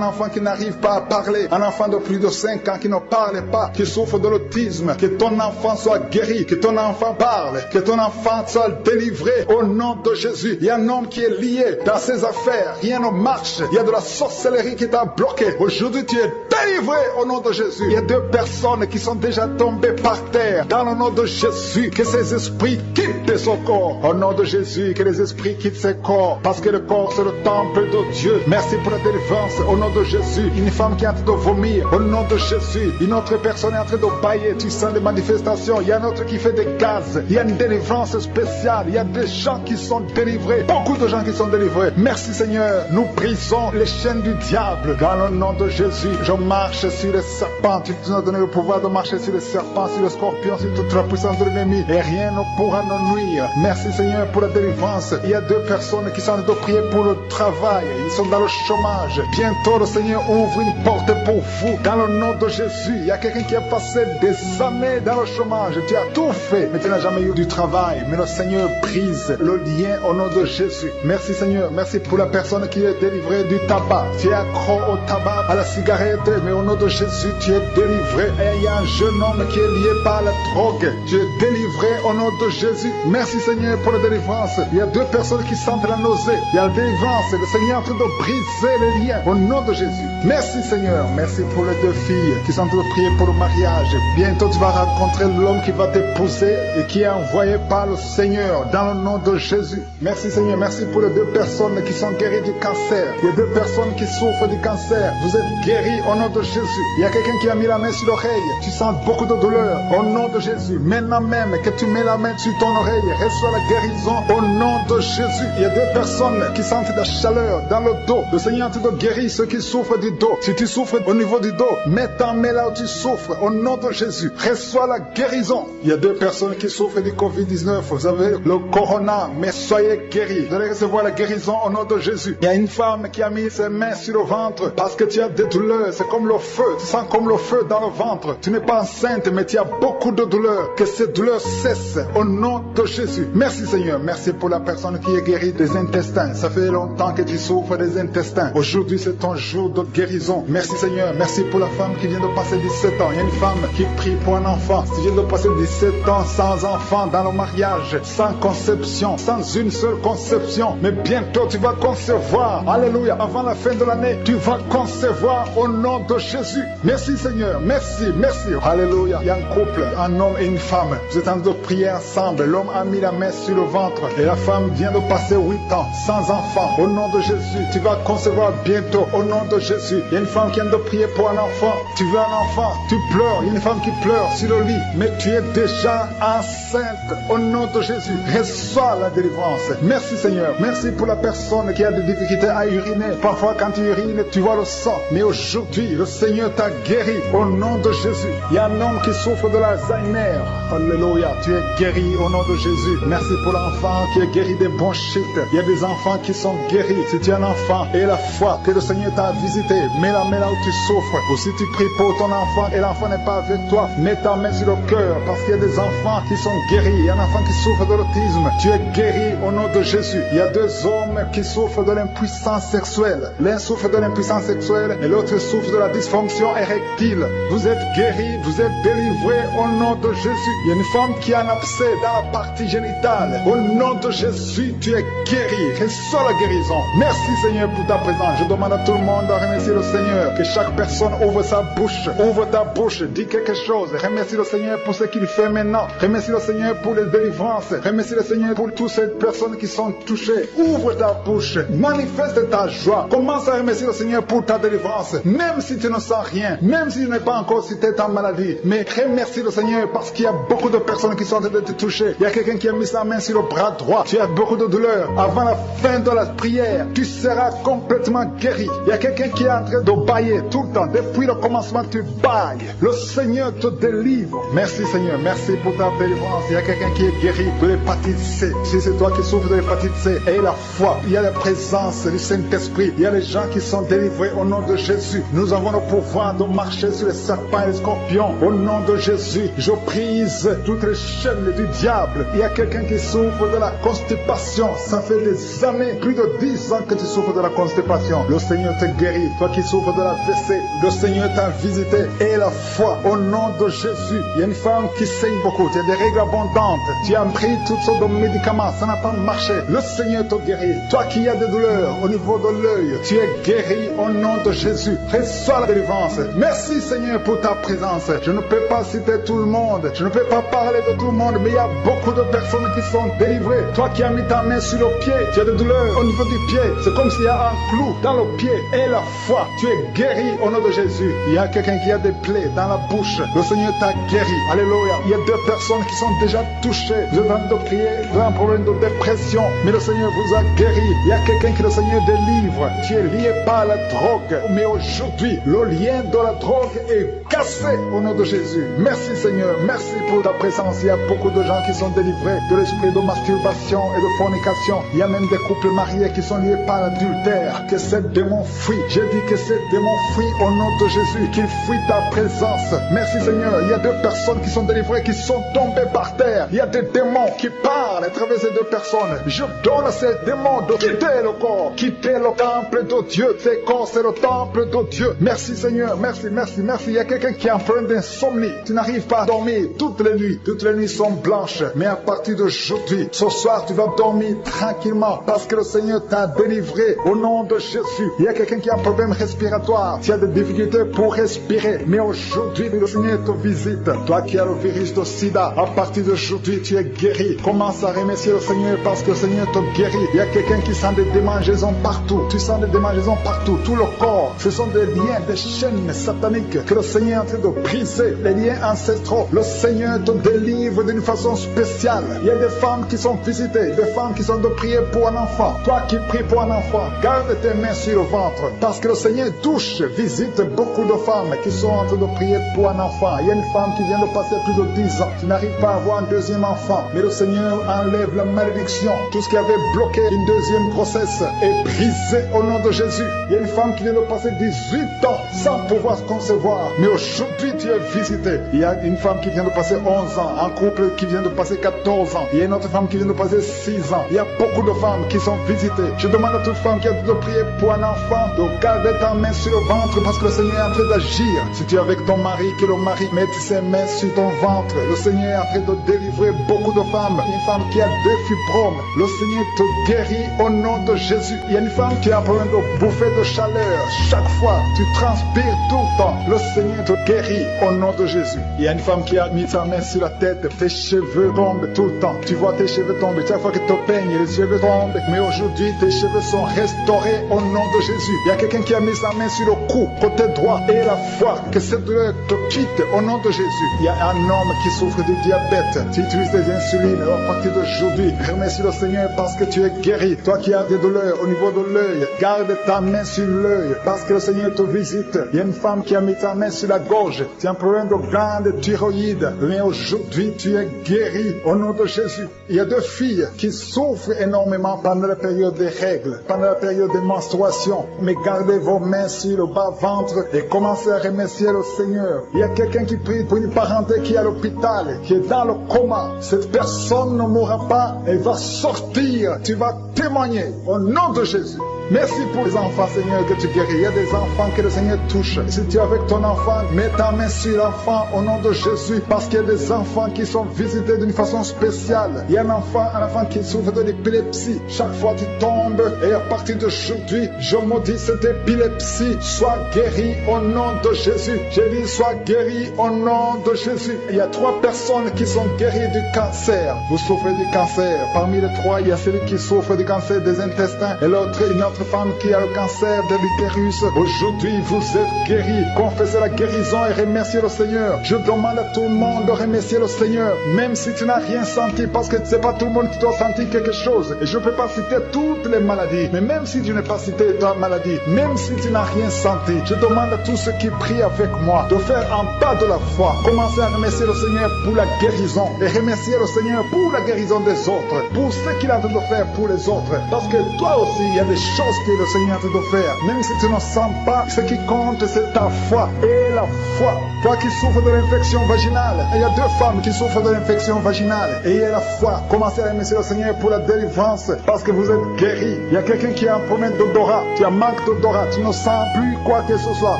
[SPEAKER 2] enfant qui n'arrive pas à parler. Un enfant de plus de 5 ans qui ne parle pas, qui souffre de l'autisme. Que ton enfant soit guéri. Que ton enfant parle. Que ton enfant soit délivré. Au nom de Jésus. Il y a un homme qui est lié dans ses affaires. Rien ne marche. Il y a de la sorcellerie qui t'a bloqué. Aujourd'hui, tu es délivré au nom de Jésus. Il y a 2 personnes qui sont déjà tombées par terre. Dans le nom de Jésus, que ces esprits quittent son corps. Au nom de Jésus, que les esprits quittent ses corps. Parce que le corps, c'est le temple de Dieu. Merci pour la délivrance. Au nom de Jésus, une femme qui est en train de vomir. Au nom de Jésus, une autre personne est en train de bailler. Tu sens des manifestations. Il y a un autre qui fait des gaz. Il y a une délivrance spéciale. Il y a des gens qui sont délivrés. Beaucoup de gens qui sont délivrés. Merci Seigneur. Nous brisons les chaînes du diable. Dans le nom de Jésus, je marche sur les serpents. Tu nous as donné le pouvoir de marcher sur les serpents, sur les scorpions, sur toute la puissance de l'ennemi. Et rien ne pourra nous nuire. Merci Seigneur pour la délivrance. Il y a 2 personnes qui sont en train de prier pour le travail. Ils sont dans le chômage. Bientôt le Seigneur ouvre une porte pour vous. Dans le nom de Jésus, il y a quelqu'un qui a passé des années dans le chômage. Tu as tout fait, mais tu n'as jamais eu du travail. Mais le Seigneur brise le lien au nom de Jésus. Merci Seigneur. Merci pour la personne qui est délivrée du tabac. Tu es accro au tabac, à la cigarette, mais au nom de Jésus, tu es délivré. Et il y a un jeune homme qui est lié par la drogue. Tu es délivré au nom de Jésus. Merci Seigneur pour la délivrance. Il y a 2 personnes qui sentent la nausée. Il y a la délivrance. Le Seigneur est en train de briser les liens au nom de Jésus. Merci Seigneur. Merci pour les 2 filles qui sont en train de prier pour le mariage. Bientôt tu vas rencontrer l'homme qui va t'épouser et qui est envoyé par le Seigneur dans le nom de Jésus. Merci Seigneur. Merci pour les 2 personnes qui sont guéries du cancer. Il y a 2 personnes qui souffrent du cancer. Vous êtes guéris au nom de Jésus. Il y a quelqu'un qui a mis la main sur l'oreille. Tu sens beaucoup de douleur au nom de Jésus. Maintenant même que tu mets la main sur ton oreille, reçois la guérison au nom de Jésus. Il y a 2 personnes qui sentent de la chaleur dans le dos. Le Seigneur te guérit ceux qui souffrent du dos. Si tu souffres au niveau du dos, mets ta main là où tu souffres au nom de Jésus. Reçois la guérison. Il y a 2 personnes qui souffrent du Covid-19. Vous avez le corona, mais soyez guéris. Vous allez recevoir la guérison au nom de Jésus. Il y a une femme qui a mis ses mains sur le ventre parce que tu as des douleurs. C'est comme le feu. Tu sens comme le feu dans le ventre. Tu n'es pas enceinte, mais tu as beaucoup de douleurs. Que ces douleurs cessent au nom de Jésus. Merci Seigneur. Merci pour la personne qui est guérie des intestins. Ça fait longtemps que tu souffres des intestins. Aujourd'hui, c'est ton jour de guérison. Merci Seigneur. Merci pour la femme qui vient de passer 17 ans. Il y a une femme qui prie pour un enfant. Tu viens de passer 17 ans sans enfant dans le mariage, sans conception, sans une seule conception. Mais bientôt, tu vas concevoir. Alléluia. Avant la fin de l'année, tu vas concevoir au nom de Jésus. Merci Seigneur. Merci, merci. Alléluia. Il y a un couple, un homme et une femme. Vous êtes en train de prier ensemble. L'homme a mis la main sur le ventre et la femme vient de passer 8 ans sans enfant. Au nom de Jésus, tu vas concevoir bientôt. Au nom de Jésus. Il y a une femme qui vient de prier pour un enfant. Tu veux un enfant, tu pleures. Il y a une femme qui pleure sur le lit, mais tu es déjà enceinte. Au nom de Jésus, reçois la délivrance. Merci Seigneur. Merci pour la personne qui a des difficultés à uriner. Parfois quand tu urines, tu vois le sang. Mais aujourd'hui, le Seigneur t'a guéri. Au nom de Jésus. Il y a un homme qui souffre de l'Alzheimer. Alléluia. Tu es guéri au nom de Jésus. Merci pour l'enfant qui est guéri des bronchites. Il y a des enfants qui sont guéris. Si tu es un enfant et la foi que le Seigneur t'a visité, mets la main là où tu souffres. Ou si tu pries pour ton enfant et l'enfant n'est pas avec toi, mets ta main sur le cœur parce qu'il y a des enfants qui sont guéris. Il y a un enfant qui souffre de l'autisme. Tu es guéri au nom de Jésus. Il y a 2 hommes qui souffrent de l'impuissance sexuelle. L'un souffre de l'impuissance sexuelle et l'autre souffre de la dysfonction érectile. Vous êtes guéris, vous êtes délivrés au nom de Jésus. Il y a une femme qui a un abcès dans la partie génitale. Au nom de Jésus, tu es guéri. Reçois la guérison. Merci Seigneur pour ta présence. Je demande à tout le monde de remercier le Seigneur. Que chaque personne ouvre sa bouche. Ouvre ta bouche. Dis quelque chose. Remercie le Seigneur pour ce qu'il fait maintenant. Remercie le Seigneur pour les délivrances. Remercie le Seigneur pour toutes ces personnes qui sont touchées. Ouvre ta bouche. Manifeste ta joie. Commence à remercier le Seigneur pour ta délivrance. Même si tu ne sens rien. Même même si je n'ai pas encore cité ta maladie. Mais remercie le Seigneur parce qu'il y a beaucoup de personnes qui sont en train de te toucher. Il y a quelqu'un qui a mis sa main sur le bras droit. Tu as beaucoup de douleur. Avant la fin de la prière, tu seras complètement guéri. Il y a quelqu'un qui est en train de bailler tout le temps. Depuis le commencement, tu bailles. Le Seigneur te délivre. Merci Seigneur. Merci pour ta délivrance. Il y a quelqu'un qui est guéri de l'hépatite C. Si c'est toi qui souffres de l'hépatite C, aie la foi. Il y a la présence du Saint-Esprit. Il y a les gens qui sont délivrés au nom de Jésus. Nous avons le pouvoir de marcher sur les serpents et les scorpions. Au nom de Jésus, je brise toutes les chaînes du diable. Il y a quelqu'un qui souffre de la constipation. Ça fait des années, plus de 10 ans que tu souffres de la constipation. Le Seigneur te guérit. Toi qui souffres de la WC, le Seigneur t'a visité. Et la foi, au nom de Jésus. Il y a une femme qui saigne beaucoup. Tu as des règles abondantes. Tu as pris toutes sortes de médicaments. Ça n'a pas marché. Le Seigneur te guérit. Toi qui as des douleurs au niveau de l'œil, tu es guéri au nom de Jésus. Reçois la délivrance. Merci Seigneur pour ta présence. Je ne peux pas citer tout le monde. Je ne peux pas parler de tout le monde, mais il y a beaucoup de personnes qui sont délivrées. Toi qui as mis ta main sur le pied, tu as des douleurs au niveau du pied. C'est comme s'il y a un clou dans le pied. Et la foi, tu es guéri au nom de Jésus. Il y a quelqu'un qui a des plaies dans la bouche. Le Seigneur t'a guéri. Alléluia. Il y a 2 personnes qui sont déjà touchées. Vous êtes en train de prier, vous avez un problème de dépression, mais le Seigneur vous a guéri. Il y a quelqu'un que le Seigneur délivre. Tu es lié par la drogue. Mais aujourd'hui, le lien de la drogue est cassé au nom de Jésus. Merci Seigneur. Merci pour ta présence. Il y a beaucoup de gens qui sont délivrés de l'esprit de masturbation et de fornication. Il y a même des couples mariés qui sont liés par l'adultère. Que ces démons fuient. J'ai dit que ces démons fuient au nom de Jésus. Qu'ils fuient ta présence. Merci Seigneur. Il y a 2 personnes qui sont délivrées, qui sont tombées par terre. Il y a des démons qui parlent à travers ces 2 personnes. Je donne à ces démons de quitter le corps, quitter le temple de Dieu. Ces corps, c'est le temple de Dieu. Merci Seigneur. Merci, merci, merci. Il y a quelqu'un qui est en train d'insomnie. Tu n'arrives pas à dormir toutes les nuits. Toutes les nuits sont blanches. Mais à partir d'aujourd'hui, ce soir, tu vas dormir tranquillement parce que le Seigneur t'a délivré au nom de Jésus. Il y a quelqu'un qui a un problème respiratoire. Tu as des difficultés pour respirer. Mais aujourd'hui, le Seigneur te visite. Toi qui as le virus de sida, à partir d'aujourd'hui, tu es guéri. Commence à remercier le Seigneur parce que le Seigneur te guérit. Il y a quelqu'un qui sent des démangeaisons partout. Tu sens des démangeaisons partout. Tout le corps. Ce sont des liens, des chaînes sataniques que le Seigneur est en train de briser. Les liens ancestraux. Le Seigneur te délivre d'une façon spéciale. Il y a des femmes qui sont visitées. Des femmes qui sont de prier pour un enfant. Toi qui pries pour un enfant, garde tes mains sur le ventre. Parce que le Seigneur touche, visite beaucoup de femmes qui sont en train de prier pour un enfant. Il y a une femme qui vient de passer plus de 10 ans. Tu n'arrives pas à avoir un deuxième enfant. Mais le Seigneur enlève la malédiction. Tout ce qui avait bloqué une deuxième grossesse est brisé au nom de Jésus. Il y a une femme qui vient de passer 18 ans sans pouvoir se concevoir. Mais aujourd'hui, tu es visité. Il y a une femme qui vient de passer 11 ans. Un couple qui vient de passer 14 ans. Il y a une autre femme qui vient de passer 6 ans. Il y a beaucoup de femmes qui sont visitées. Je demande à toute femme qui a de prier pour un enfant de garder ta main sur le ventre parce que le Seigneur est en train d'agir. Si tu es avec ton mari, que le mari mette ses mains sur ton ventre. Le Seigneur est en train de délivrer beaucoup de femmes. Une femme qui a 2 fibromes. Le Seigneur te guérit au nom de Jésus. Il y a une femme qui a besoin de bouffer de chaleur. Chaque fois, tu transpires tout le temps. Le Seigneur te guérit au nom de Jésus. Il y a une femme qui a mis sa main sur la tête. Tes cheveux tombent tout le temps. Tu vois tes cheveux tomber. Chaque fois que tu te peignes, les cheveux tombent. Mais aujourd'hui, tes cheveux sont restaurés au nom de Jésus. Il y a quelqu'un qui a mis sa main sur le cou, côté droit. Et la foi, que cette douleur te quitte au nom de Jésus. Il y a un homme qui souffre du diabète. Tu utilises des insulines. À partir d'aujourd'hui, remercie le Seigneur parce que tu es guéri. Toi qui as des douleurs au niveau de l'œil, garde ta main sur l'œil parce que le Seigneur te visite. Il y a une femme qui a mis sa main sur la gorge. Tu as un problème de glande thyroïde. Mais aujourd'hui, tu es guéri au nom de Jésus. Il y a 2 filles qui souffrent énormément pendant la période des règles, pendant la période des menstruations. Mais gardez vos mains sur le bas-ventre et commencez à remercier le Seigneur. Il y a quelqu'un qui prie pour une parenté qui est à l'hôpital, qui est dans le coma. Cette personne ne mourra pas, elle va sortir. Tu vas témoigner au nom de Jésus. Merci pour les enfants, Seigneur, que tu guéris. Il y a des enfants que le Seigneur touche. Si tu es avec ton enfant, mets ta main sur l'enfant au nom de Jésus. Parce qu'il y a des enfants qui sont visités d'une façon spéciale. Il y a un enfant qui souffre de l'épilepsie. Chaque fois tu tombes, et à partir d'aujourd'hui, je maudis cette épilepsie. Sois guéri au nom de Jésus. J'ai dit, sois guéri au nom de Jésus. Il y a 3 personnes qui sont guéries du cancer. Vous souffrez du cancer. Parmi les 3, il y a celui qui souffre du cancer des intestins et l'autre, une autre notre femme qui a le cancer de l'utérus. Aujourd'hui, vous êtes guéris. Confessez la guérison et remerciez le Seigneur. Je demande à tout le monde de remercier le Seigneur, même si tu n'as rien senti, parce que c'est pas tout le monde qui doit sentir quelque chose. Et je ne peux pas citer toutes les maladies, mais même si tu n'as pas cité ta maladie, même si tu n'as rien senti, je demande à tous ceux qui prient avec moi de faire un pas de la foi. Commencez à remercier le Seigneur pour la guérison et remercier le Seigneur pour la guérison des autres, pour ce qu'il a en train de faire pour les autres. Parce que toi aussi, il y a des choses que le Seigneur te doit faire. Même si tu ne sens pas, ce qui compte, c'est ta foi. Et la foi. Toi qui souffres de l'infection vaginale, il y a 2 femmes qui souffrent de l'infection vaginale. Et il y a la foi. Commencez à remercier le Seigneur pour la délivrance, parce que vous êtes guéris. Il y a quelqu'un qui a un problème d'odorat. Tu as manque d'odorat. Tu ne sens plus quoi que ce soit.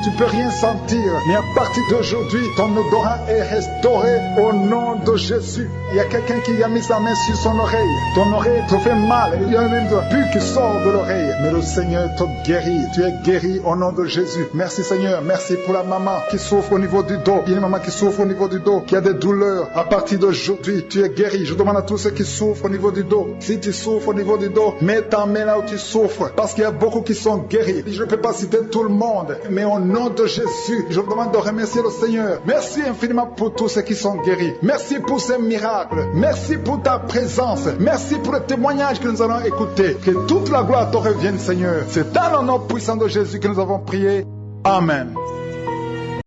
[SPEAKER 2] Tu peux rien sentir. Mais à partir d'aujourd'hui, ton odorat est restauré au nom de Jésus. Il y a quelqu'un qui a mis sa main sur son oreille. Ton oreille te fait mal. Il y a même de pu qui sort de l'oreille. Mais le Seigneur te guérit. Tu es guéri au nom de Jésus. Merci Seigneur. Merci pour la maman qui souffre au niveau du dos. Il y a une maman qui souffre au niveau du dos, qui a des douleurs. À partir d'aujourd'hui, tu es guéri. Je demande à tous ceux qui souffrent au niveau du dos. Si tu souffres au niveau du dos, mets ta main là où tu souffres. Parce qu'il y a beaucoup qui sont guéris. Je ne peux pas citer tout le monde. Mais au nom de Jésus, je vous demande de remercier le Seigneur. Merci infiniment pour tous ceux qui sont guéris. Merci pour ces miracles. Merci pour ta présence. Merci pour le témoignage que nous allons écouter. Que toute la gloire te revienne, Seigneur. C'est dans le nom puissant de Jésus que nous avons prié. Amen.